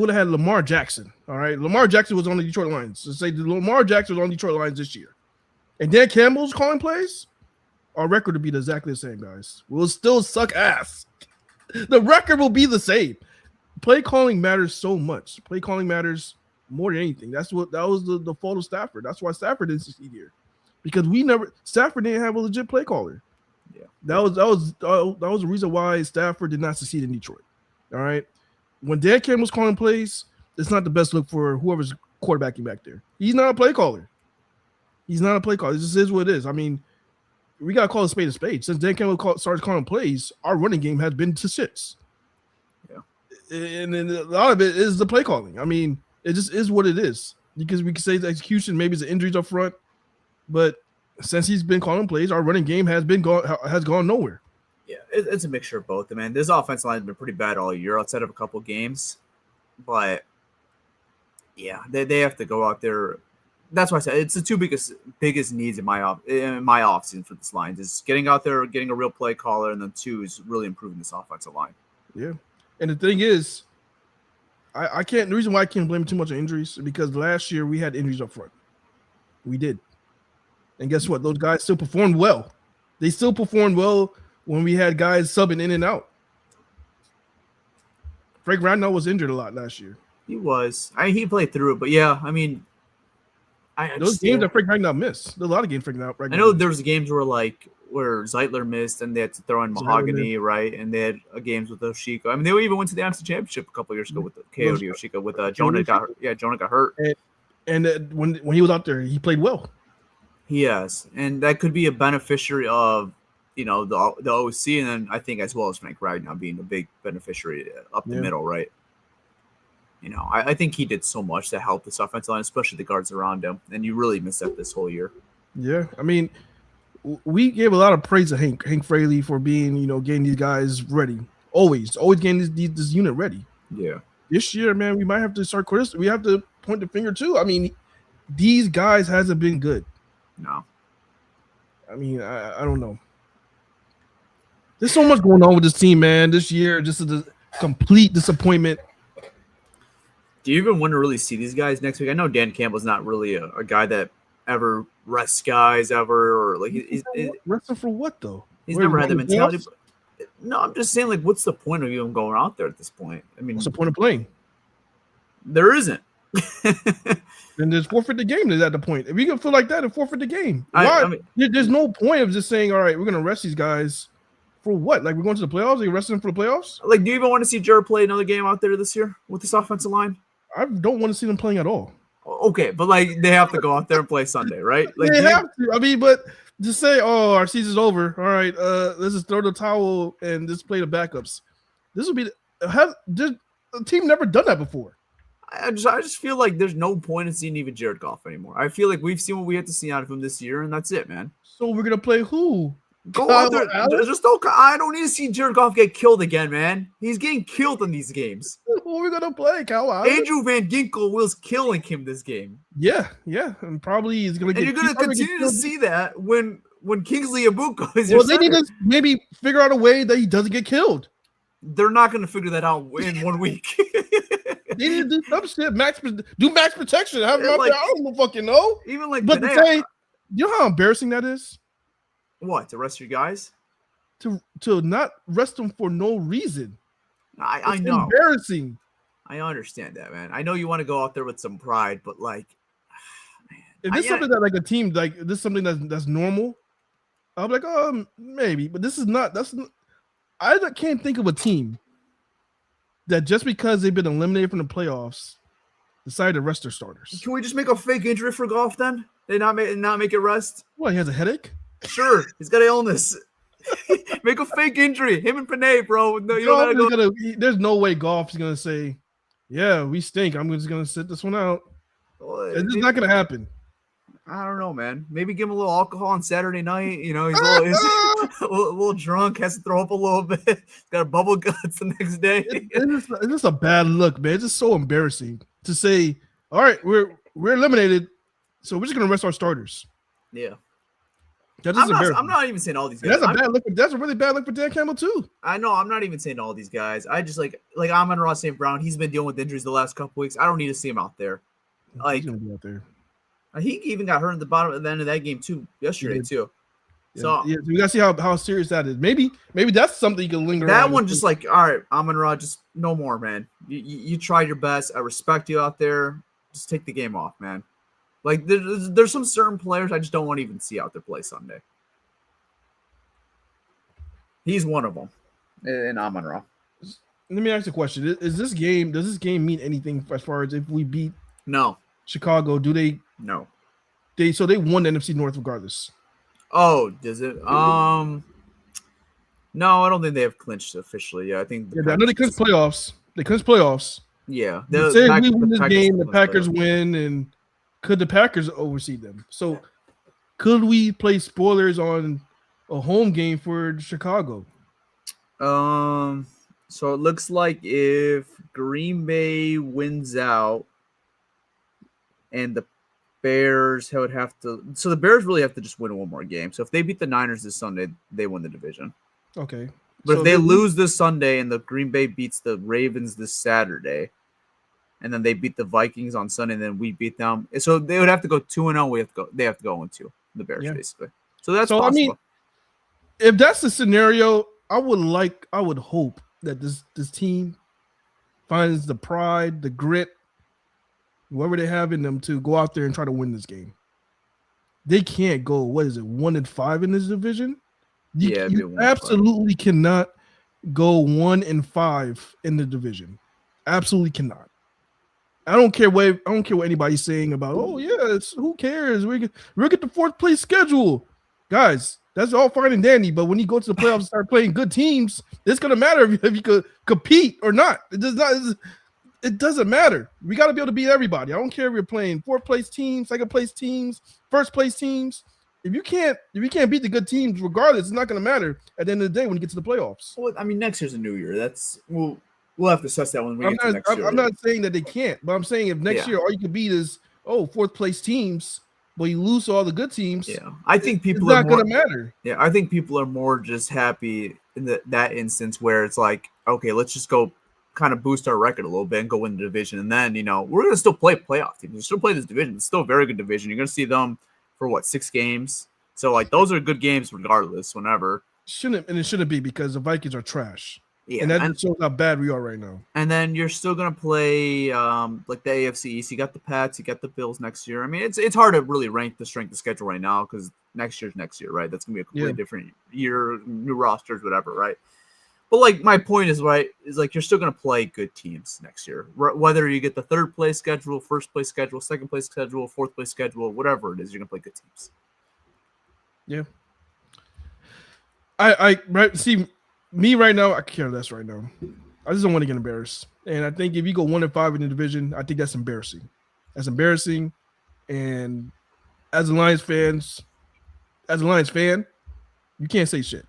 had Lamar Jackson. All right, Lamar Jackson was on the Detroit Lions. So say Lamar Jackson was on the Detroit Lions this year, and Dan Campbell's calling plays. Our record would be exactly the same, guys. We'll still suck ass. The record will be the same. Play calling matters so much. Play calling matters more than anything. That was the fault of Stafford. That's why Stafford didn't succeed here, because Stafford didn't have a legit play caller. Yeah, that was the reason why Stafford did not succeed in Detroit. All right, when Dan Campbell was calling plays, it's not the best look for whoever's quarterbacking back there. He's not a play caller. It just is what it is. I mean, we gotta call a spade a spade. Since Dan Campbell started calling plays, our running game has been to shits. Yeah, and then a lot of it is the play calling. I mean, it just is what it is, because we can say the execution, maybe it's the injuries up front, but since he's been calling plays, our running game has gone nowhere. Yeah, it's a mixture of both. Man, this offensive line has been pretty bad all year, outside of a couple games. But yeah, they have to go out there. That's why I said it's the two biggest needs in my offseason for this line is getting out there, getting a real play caller, and then two is really improving this offensive line. Yeah, and the thing is, I can't. The reason why I can't blame too much on injuries is because last year we had injuries up front. We did, and guess what? Those guys still performed well. They still performed well when we had guys subbing in and out. Frank Ragnow was injured a lot last year. He was. He played through it, but yeah, I mean, those games that Frank Ragnow missed. There's a lot of games Frank Ragnow. I know there was games where Zeitler missed and they had to throw in Mahogany, right? And they had games with Oshika. I mean, they even went to the NFC Championship a couple of years ago with the Coyote Oshika with Jonah got hurt. And when he was out there, he played well. Yes, and that could be a beneficiary of the OC, and then I think as well as Frank Ragnow being a big beneficiary up the middle, right? I think he did so much to help this offensive line, especially the guards around him. And you really miss that this whole year. Yeah, I mean, we gave a lot of praise to Hank Fraley for being, getting these guys ready. Always getting this unit ready. Yeah. This year, man, we might have to start we have to point the finger too. I mean, these guys hasn't been good. No. I mean, I don't know. There's so much going on with this team, man. This year, just a complete disappointment. Do you even want to really see these guys next week? I know Dan Campbell's not really a guy that ever rests guys ever, or like he's resting for what though? He's never had the mentality. No, I'm just saying, like, what's the point of even going out there at this point? I mean, what's the point of playing? There isn't. Then there's forfeit the game. Is at the point. If you can feel like that, and forfeit the game. Why? I mean, there's no point of just saying, all right, we're gonna rest these guys for what? Like we're going to the playoffs? Are you resting them for the playoffs? Like, do you even want to see Jared play another game out there this year with this offensive line? I don't want to see them playing at all. Okay, but like they have to go out there and play Sunday, right? Like they have to. I mean, but just say, "Oh, our season's over. All right, let's just throw the towel and just play the backups." This will be the team never done that before. I just feel like there's no point in seeing even Jared Goff anymore. I feel like we've seen what we had to see out of him this year, and that's it, man. So we're gonna play who? Go out there. I don't need to see Jared Goff get killed again, man. He's getting killed in these games. Who are we gonna play, Kyle? Andrew Van Ginkel was killing him this game. Yeah, and probably he's gonna get. And you're gonna continue to see that when Kingsley Abuko is. Well, they need to maybe figure out a way that he doesn't get killed. They're not gonna figure that out in 1 week. They need to do some shit. Max protection. Have him out there. I don't fucking know. Even like, but to say, you know how embarrassing that is. What, to rest your guys? To not rest them for no reason. I know. Embarrassing. I understand that, man. I know you want to go out there with some pride, but like, man. If this is something that like a team, like this is something that's normal, I'll be like, maybe. But this is not. I can't think of a team that just because they've been eliminated from the playoffs decided to rest their starters. Can we just make a fake injury for Goff then? They not make it rest? What, he has a headache? Sure, he's got an illness. Make a fake injury. Him and Panay, bro. No, you don't gotta go. There's no way Goff's gonna say, "Yeah, we stink. I'm just gonna sit this one out." It's just not gonna happen. I don't know, man. Maybe give him a little alcohol on Saturday night. He's a little drunk, has to throw up a little bit. Got a bubble guts the next day. It's just a bad look, man. It's just so embarrassing to say, "All right, we're eliminated, so we're just gonna rest our starters." Yeah. I'm not even saying all these guys. That's a bad look. That's a really bad look for Dan Campbell too. I know. I'm not even saying all these guys. I just like Amon-Ra St. Brown. He's been dealing with injuries the last couple weeks. I don't need to see him out there. Like, he's gonna be out there. He even got hurt at the end of that game too yesterday too. Yeah. So we gotta see how serious that is. Maybe that's something you can linger. That one just like, all right, Amon-Ra, just no more, man. You tried your best. I respect you out there. Just take the game off, man. Like there's some certain players I just don't want to even see out there play Sunday. He's one of them, in Amon-Ra. Let me ask you a question: does this game mean anything as far as if we beat Chicago? Do they? No. So they won the NFC North regardless. Oh, does it? No, I don't think they have clinched officially. Yeah, I think. I know they clinched playoffs. Yeah, say we win this game, the Packers win, and could the Packers oversee them? So, could we play spoilers on a home game for Chicago? So it looks like if Green Bay wins out, and the Bears would have to. So the Bears really have to just win one more game. So if they beat the Niners this Sunday, they win the division. Okay. But if they lose this Sunday and the Green Bay beats the Ravens this Saturday, and then they beat the Vikings on Sunday, and then we beat them, so they would have to go 2-0. They have to go 1-2. The Bears basically. So that's possible. I mean, if that's the scenario, I would hope that this team finds the pride, the grit, whoever they have in them to go out there and try to win this game. They can't go, 1-5 in this division? You absolutely cannot go 1-5 in the division. Absolutely cannot. I don't care what anybody's saying about, who cares? We'll get the fourth place schedule. Guys, that's all fine and dandy, but when you go to the playoffs and start playing good teams, it's gonna matter if you could compete or not. It does not. it doesn't matter. We got to be able to beat everybody. I don't care if you're playing 4th place teams, 2nd place teams, 1st place teams. If you can't beat the good teams, regardless, it's not going to matter at the end of the day when you get to the playoffs. Well, I mean, next year's a new year. We'll have to assess that when we get to next year. I'm not saying that they can't, but I'm saying if next year all you can beat is 4th place teams, but you lose to all the good teams. Yeah, I think people it's not going to matter. Yeah, I think people are more just happy in that instance where it's like, okay, let's just go kind of boost our record a little bit and go win the division, and then we're going to still play playoff teams. We still play this division. It's still a very good division. You're going to see them for 6 games. So like those are good games regardless. Whenever it shouldn't be because the Vikings are trash. Yeah, and that shows how bad we are right now. And then you're still gonna play like the AFC East. You got the Pats, you got the Bills next year. I mean, it's hard to really rank the strength of schedule right now because next year's next year, right? That's gonna be a completely different year, new rosters, whatever, right? But like my point is like you're still gonna play good teams next year, whether you get the 3rd place schedule, 1st place schedule, 2nd place schedule, 4th place schedule, whatever it is, you're gonna play good teams. Yeah. I see. Me right now, I care less right now. I just don't want to get embarrassed. And I think if you go 1-5 in the division, I think that's embarrassing. That's embarrassing. And as a Lions fan, you can't say shit.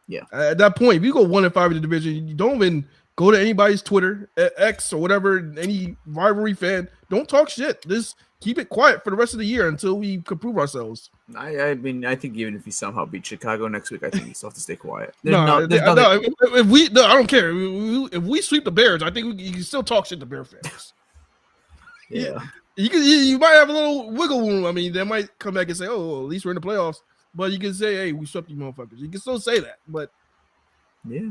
Yeah. At that point, if you go 1-5 in the division, you don't even go to anybody's Twitter, X or whatever, any rivalry fan. Don't talk shit. Just keep it quiet for the rest of the year until we can prove ourselves. I mean, I think even if you somehow beat Chicago next week, I think you still have to stay quiet. I don't care. If we sweep the Bears, I think you can still talk shit to Bear fans. Yeah. You might have a little wiggle room. I mean, they might come back and say, "Oh, at least we're in the playoffs." But you can say, "Hey, we swept you motherfuckers." You can still say that. But yeah,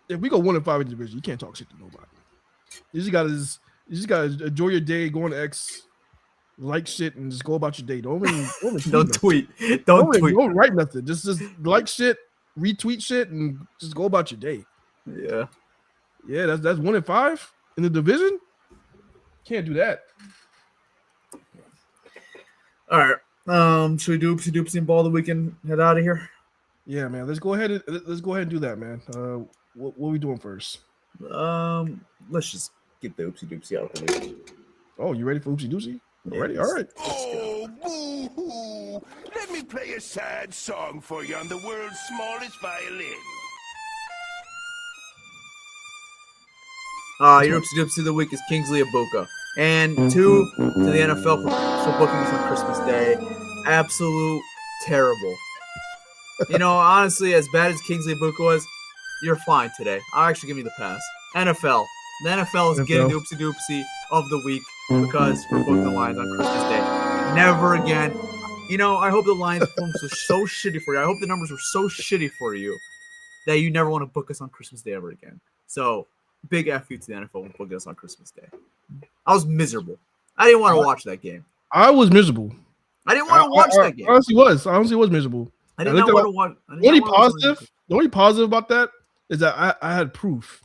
if we go 1-5 in the division, you can't talk shit to nobody. You just gotta enjoy your day, go on X, like shit, and just go about your day. Don't tweet. Don't write nothing. Just like shit, retweet shit, and just go about your day. Yeah. That's 1-5 in the division. Can't do that. All right. Should we do Oopsy Doopsy and Baller? We can head out of here. Yeah, man. Let's go ahead and do that, man. What are we doing first? Let's just get the Oopsy Doopsy out of the way. Oh, you ready for Oopsy Doopsy? Ready? All right. Oh, boo-hoo. Let me play a sad song for you on the world's smallest violin. Your Oopsy Doopsy of the week is Kingsley Abuka. And 2 to the NFL for booking this on Christmas Day. Absolute terrible. Honestly, as bad as Kingsley Abuka was, you're fine today. I'll actually give you the pass. NFL. The NFL is getting the Oopsy Doopsy of the week because for booking the Lions on Christmas Day. Never again. I hope the Lions performance was so shitty for you. I hope the numbers were so shitty for you that you never want to book us on Christmas Day ever again. So, big F you to the NFL for booking us on Christmas Day. I was miserable. I didn't want to watch that game. I was miserable. I didn't want to watch that game. I honestly was miserable. I did not want to watch. The only positive about that is that I had proof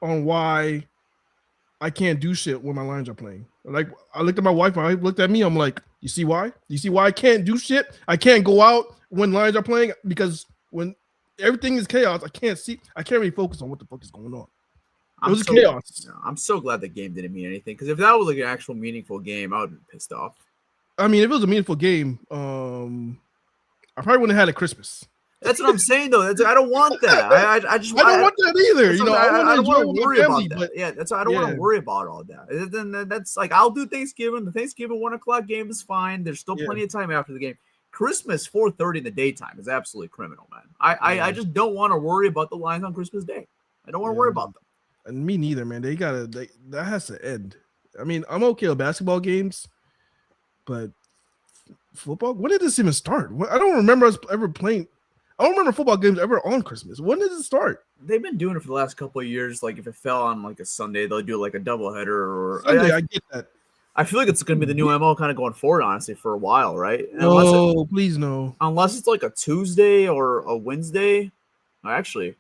on why I can't do shit when my Lions are playing. Like, I looked at my wife and I looked at me. I'm like, you see why? You see why I can't do shit? I can't go out when Lions are playing because when everything is chaos, I can't really focus on what the fuck is going on. It was chaos. I'm so glad the game didn't mean anything because if that was like an actual meaningful game, I would have been pissed off. I mean, if it was a meaningful game, I probably wouldn't have had a Christmas. That's what I'm saying, though. I don't want that. I don't want that either. I don't want to worry about that. Yeah, that's why I don't want to worry about all that. Then that's like I'll do Thanksgiving. The Thanksgiving 1:00 game is fine. There's still plenty of time after the game. Christmas 4:30 in the daytime is absolutely criminal, man. I just don't want to worry about the Lions on Christmas Day. I don't want to worry about them. And me neither, man. That has to end. I mean, I'm okay with basketball games, but football. When did this even start? I don't remember us ever playing. I don't remember football games ever on Christmas. When did it start? They've been doing it for the last couple of years. Like if it fell on like a Sunday, they'll do like a doubleheader or Sunday. I get that. I feel like it's going to be the new MO kind of going forward, honestly, for a while, right? Please no. Unless it's like a Tuesday or a Wednesday. Actually,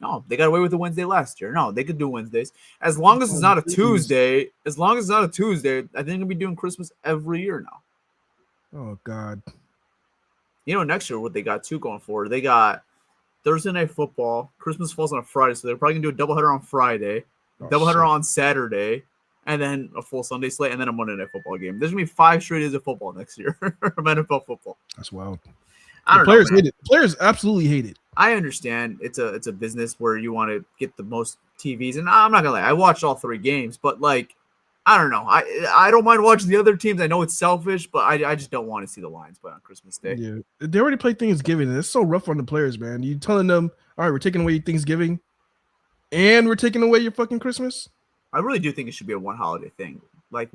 no, they got away with the Wednesday last year. No, they could do Wednesdays. As long as it's not a Tuesday, I think they're going to be doing Christmas every year now. Oh, God. Next year, what they got too going forward, they got Thursday Night Football. Christmas falls on a Friday, so they're probably going to do a doubleheader on Friday. doubleheader on Saturday, and then a full Sunday slate, and then a Monday Night Football game. There's gonna be 5 straight days of football next year of NFL football. That's wild. Players hate it. Players absolutely hate it. I understand it's a business where you want to get the most TVs, and I'm not gonna lie, I watched all 3 games, but like, I don't know, I don't mind watching the other teams. I know it's selfish, but I just don't want to see the Lions play on Christmas Day. Yeah, they already play Thanksgiving, and it's so rough on the players, man. You telling them, all right, we're taking away Thanksgiving, and we're taking away your fucking Christmas. I really do think it should be a one holiday thing. Like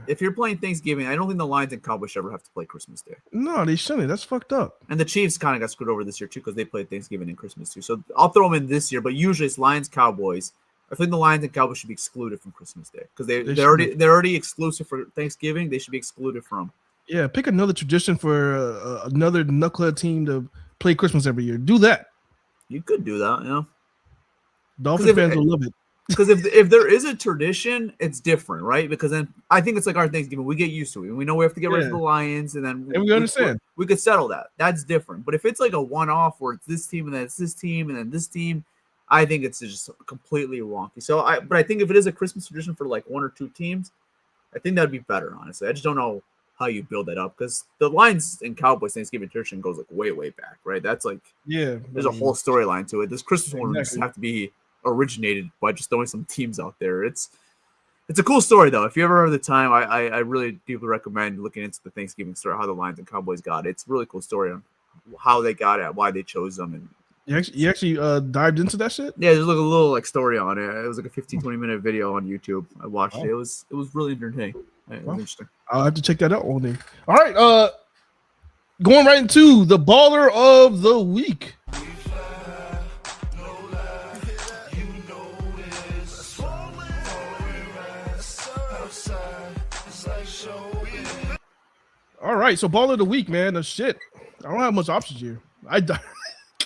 if you're playing Thanksgiving, I don't think the Lions and Cowboys should ever have to play Christmas Day. No, they shouldn't. That's fucked up. And the Chiefs kind of got screwed over this year too because they played Thanksgiving and Christmas too. So I'll throw them in this year, but usually it's Lions Cowboys. I think the Lions and Cowboys should be excluded from Christmas Day because they're already exclusive for Thanksgiving. They should be excluded from. Yeah, pick another tradition for another knucklehead team to play Christmas every year. Do that. You could do that, you know. Dolphin fans will love it. Because if there is a tradition, it's different, right? Because then I think it's like our Thanksgiving. We get used to it. We know we have to get rid of the Lions, and then we understand. We could settle that. That's different. But if it's like a one-off where it's this team and then it's this team and then this team, I think it's just completely wonky. So I think if it is a Christmas tradition for like 1 or 2 teams, I think that'd be better, honestly. I just don't know how you build that up because the Lions and Cowboys Thanksgiving tradition goes like way back, right? That's like there's a whole storyline to it. This Christmas one just have to be originated by just throwing some teams out there. It's a cool story though. If you ever have the time, I really deeply recommend looking into the Thanksgiving story, how the Lions and Cowboys got it. It's a really cool story on how they got it, why they chose them. And you actually dived into that shit? Yeah, there's like a little like story on it. It was like a 15-20 minute video on YouTube. I watched it. It was really entertaining. It was interesting. I'll have to check that out one day. All right, going right into the baller of the week. All right, so baller of the week, man. Shit, I don't have much options here.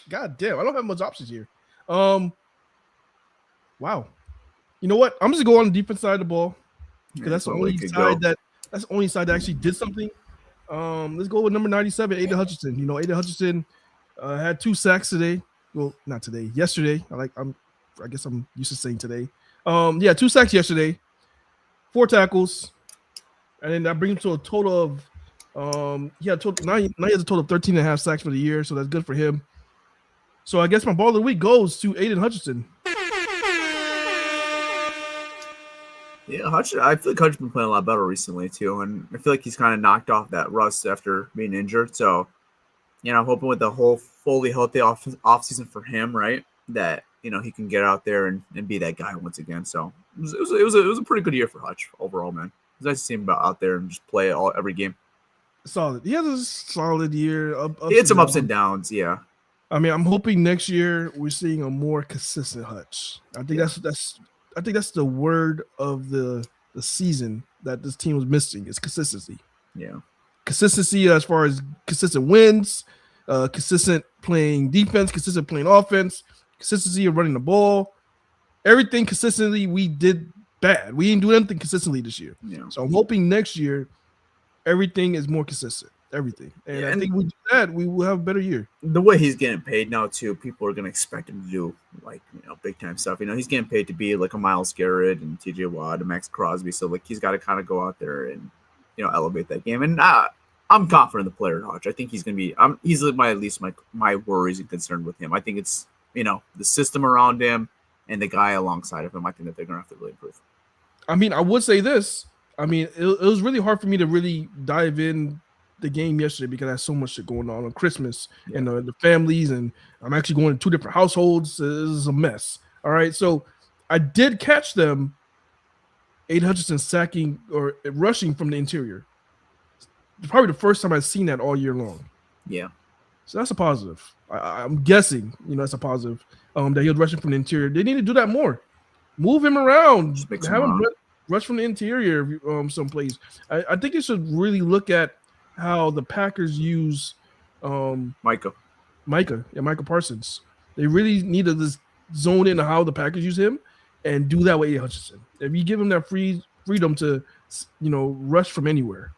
God damn, I don't have much options here. Wow. You know what? I'm just gonna go on the defense side of the ball because that's the only side that actually did something. Let's go with number 97, Aiden Hutchinson. You know, Aiden Hutchinson had 2 sacks today. Well, not today, yesterday. I guess I'm used to saying today. 2 sacks yesterday, 4 tackles, and then that brings him to a total of now he has a total of 13.5 sacks for the year, so that's good for him. So I guess my ball of the week goes to Aiden Hutchinson. Yeah, I feel like Hutchinson's been playing a lot better recently too, and I feel like he's kind of knocked off that rust after being injured. So, you know, I'm hoping with the whole fully healthy off season for him, right, that he can get out there and be that guy once again. So it was a pretty good year for Hutch overall, man. It's nice to see him out there and just play every game. Solid. He has a solid year. He had some ups and downs, yeah. I mean, I'm hoping next year we're seeing a more consistent Hutch. I think that's the word of the season that this team was missing is consistency. Yeah. Consistency as far as consistent wins, consistent playing defense, consistent playing offense, consistency of running the ball. Everything consistently we did bad. We didn't do anything consistently this year. Yeah. So I'm hoping next year everything is more consistent. Everything. And I think we do that, we will have a better year. The way he's getting paid now, too, people are going to expect him to do, like, big time stuff. He's getting paid to be like a Myles Garrett and TJ Watt and Max Crosby. So, like, he's got to kind of go out there and, elevate that game. And I'm confident in the player, Hodge. I think he's going to be, he's at least my worries and concern with him. I think it's, the system around him and the guy alongside of him. I think that they're going to have to really improve. I mean, I would say this. I mean, it was really hard for me to really dive in the game yesterday because I had so much shit going on Christmas and the families, and I'm actually going to 2 different households. It was a mess. All right, so I did catch them. Aiden Hutchinson sacking or rushing from the interior. It's probably the first time I've seen that all year long. Yeah. So that's a positive. I'm guessing, that's a positive. That he was rushing from the interior. They need to do that more. Move him around. Just have him rush from the interior someplace. I think you should really look at how the Packers use Micah Parsons. They really need to just zone in on how the Packers use him and do that with A. Hutchinson. If you give him that freedom to, rush from anywhere,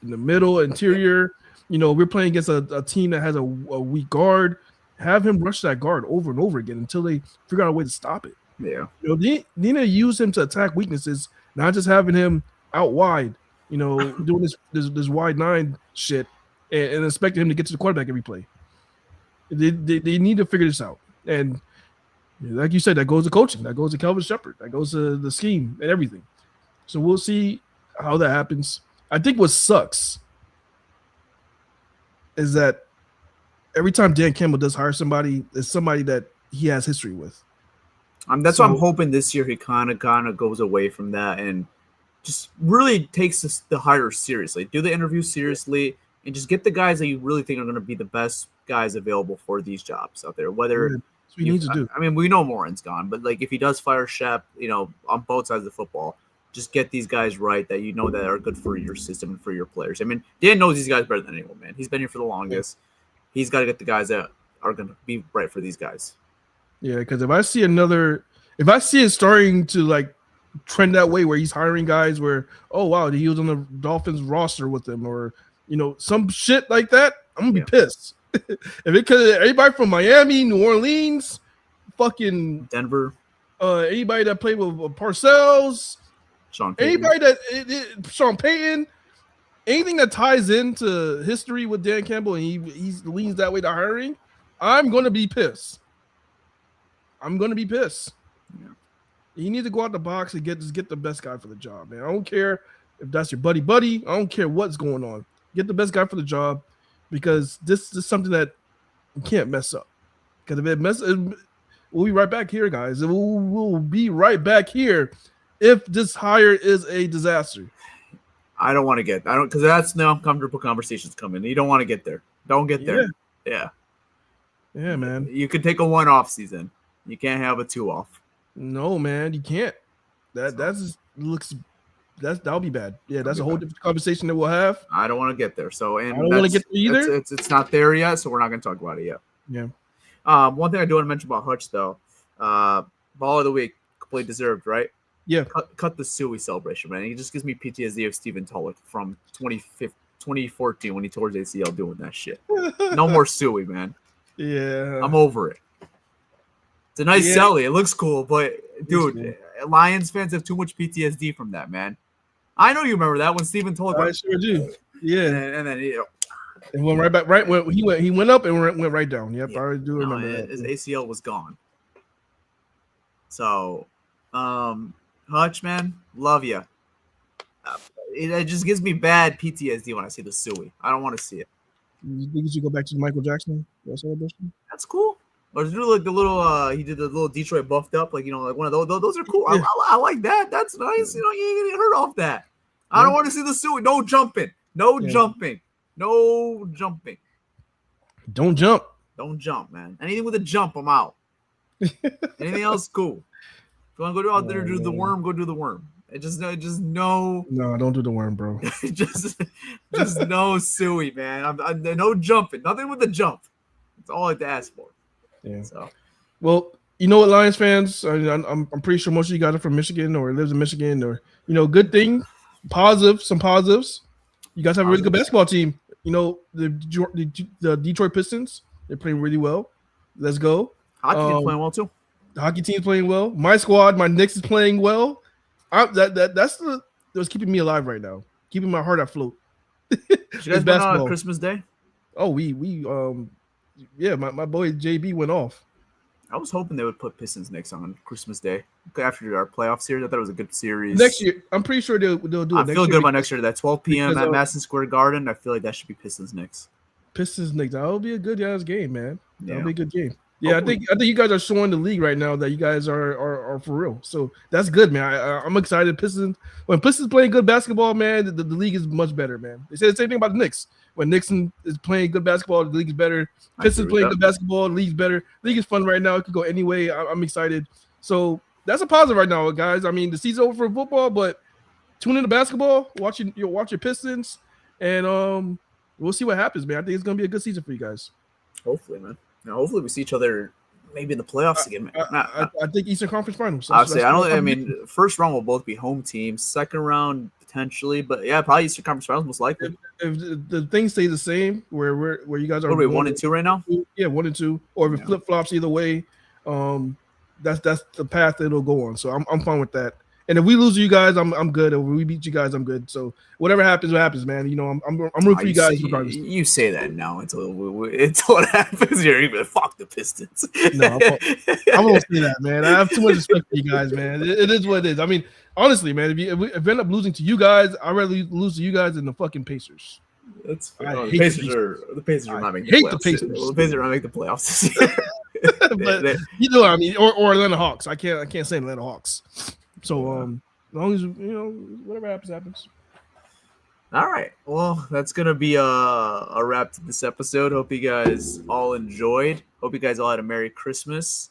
in the middle, interior, we're playing against a team that has a weak guard. Have him rush that guard over and over again until they figure out a way to stop it. Yeah. They need to use him to attack weaknesses, not just having him out wide, doing this wide nine shit and expecting him to get to the quarterback every play. They need to figure this out. And like you said, that goes to coaching, that goes to Kelvin Shepard, that goes to the scheme and everything. So we'll see how that happens. I think what sucks is that every time Dan Campbell does hire somebody, it's somebody that he has history with. That's why I'm hoping this year he kind of goes away from that and just really takes the hire seriously. Do the interview seriously and just get the guys that you really think are going to be the best guys available for these jobs out there. Whether That's what he needs to do. I mean, we know Morin's gone, but like if he does fire Shep, on both sides of the football, just get these guys right that that are good for your system and for your players. I mean, Dan knows these guys better than anyone, man. He's been here for the longest. He's got to get the guys that are going to be right for these guys. Yeah, because if I see it starting to like trend that way where he's hiring guys where, oh wow, he was on the Dolphins roster with them or some shit like that, I'm gonna be pissed. If it could anybody from Miami, New Orleans, fucking Denver, anybody that played with Parcells, Sean Payton. Anybody Sean Payton, anything that ties into history with Dan Campbell and he leans that way to hiring, I'm gonna be pissed. Yeah. You need to go out the box and get the best guy for the job, man. I don't care if that's your buddy. I don't care what's going on. Get the best guy for the job because this is something that you can't mess up. Because if it messes, we'll be right back here, guys. We'll be right back here if this hire is a disaster. I don't want to get because that's now uncomfortable conversations come in. You don't want to get there. Don't get there. Yeah, man. You could take a 1 off season. You can't have a 2 off. No, man, you can't. That'll be bad. Yeah, that's a whole different conversation that we'll have. I don't want to get there. So I don't want to get there either. It's not there yet, so we're not going to talk about it yet. Yeah. One thing I do want to mention about Hutch though, Ball of the Week, completely deserved, right? Yeah. Cut the Suey celebration, man. He just gives me PTSD of Stephen Tulloch from 2014 when he tore his ACL doing that shit. No more Suey, man. Yeah. I'm over it. It's a nice celly. It looks cool, but dude, Lions fans have too much PTSD from that, man. I know you remember that when Stephen Tulloch. I sure do. Yeah. And then it went right back. Right when he went up and went right down. Yep, I already do remember that. His ACL was gone. So, Hutch, man, love you. It just gives me bad PTSD when I see the Suey. I don't want to see it. You think you should go back to the Michael Jackson celebration? That's cool. Or do like the little he did the little Detroit buffed up, like like one of those. Those are cool. Yeah. I like that. That's nice. You ain't gonna get hurt off that. I don't want to see the Suey. No jumping. No jumping. No jumping. Don't jump. Don't jump, man. Anything with a jump, I'm out. Anything else, cool. If you want to go out there and do the worm, go do the worm. Just no. No, don't do the worm, bro. just no Suey, man. I'm no jumping. Nothing with the jump. That's all I like to ask for. Yeah. So, well, you know what, Lions fans? I'm pretty sure most of you guys are from Michigan or lives in Michigan or good thing, some positives. You guys have a really good basketball team. The Detroit Pistons, they're playing really well. Let's go. Hockey team's playing well too. The hockey team's playing well. My squad, my Knicks is playing well. That's what's keeping me alive right now, keeping my heart afloat. Did you guys went on Christmas Day? Oh, we my boy JB went off. I was hoping they would put Pistons Knicks on Christmas Day after our playoff series. I thought it was a good series. Next year, I'm pretty sure they'll do it. I feel good about next year. That 12 p.m. at Madison Square Garden. I feel like that should be Pistons Knicks. Pistons Knicks. That'll be a good game, man. That'll be a good game. Yeah, hopefully. I think you guys are showing the league right now that you guys are for real. So that's good, man. I'm excited. When Pistons playing good basketball, man, the league is much better, man. They say the same thing about the Knicks. When Nixon is playing good basketball, the league is better. Pistons playing good basketball, the league's better. The league is fun right now. It could go any way. I'm excited. So that's a positive right now, guys. I mean, the season's over for football, but tune into basketball, watch your Pistons, and we'll see what happens, man. I think it's gonna be a good season for you guys. Hopefully, man. Now, hopefully we see each other maybe in the playoffs again, man. I think Eastern Conference Finals. I mean, first round will both be home teams. Second round potentially, but yeah, probably Eastern Conference Finals most likely. If the things stay the same, where you guys are, what are we 1 and 2 right now? Yeah, 1 and 2, or if it flip flops either way. that's the path that it'll go on. So I'm fine with that. And if we lose to you guys, I'm good. If we beat you guys, I'm good. So whatever happens, what happens, man. You know, I'm rooting for you guys regardless. You say that now until it happens. You're even fuck the Pistons. No, I won't say that, man. I have too much respect for you guys, man. It is what it is. I mean, honestly, man, if we end up losing to you guys, I'd rather lose to you guys than the fucking Pacers. That's I the Pacers are not making the playoffs. The Pacers. The Pacers are not making the playoffs this year. But you know what I mean, or Atlanta Hawks. I can't say Atlanta Hawks. So as long as whatever happens. All right. Well, that's gonna be a wrap to this episode. Hope you guys all enjoyed. Hope you guys all had a Merry Christmas.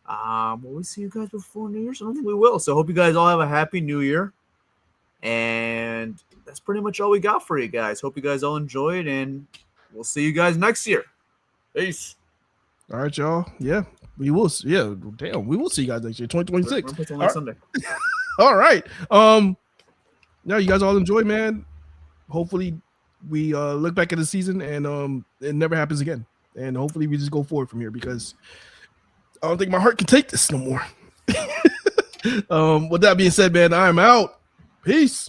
Will we see you guys before New Year's? I don't think we will. So hope you guys all have a Happy New Year. And that's pretty much all we got for you guys. Hope you guys all enjoyed, and we'll see you guys next year. Peace. All right, y'all. Yeah, we will. Yeah, damn, we will see you guys next year, 2026. Next Sunday. All right. Now you guys all enjoy, man. Hopefully, we look back at the season and it never happens again. And hopefully, we just go forward from here because I don't think my heart can take this no more. With that being said, man, I'm out. Peace.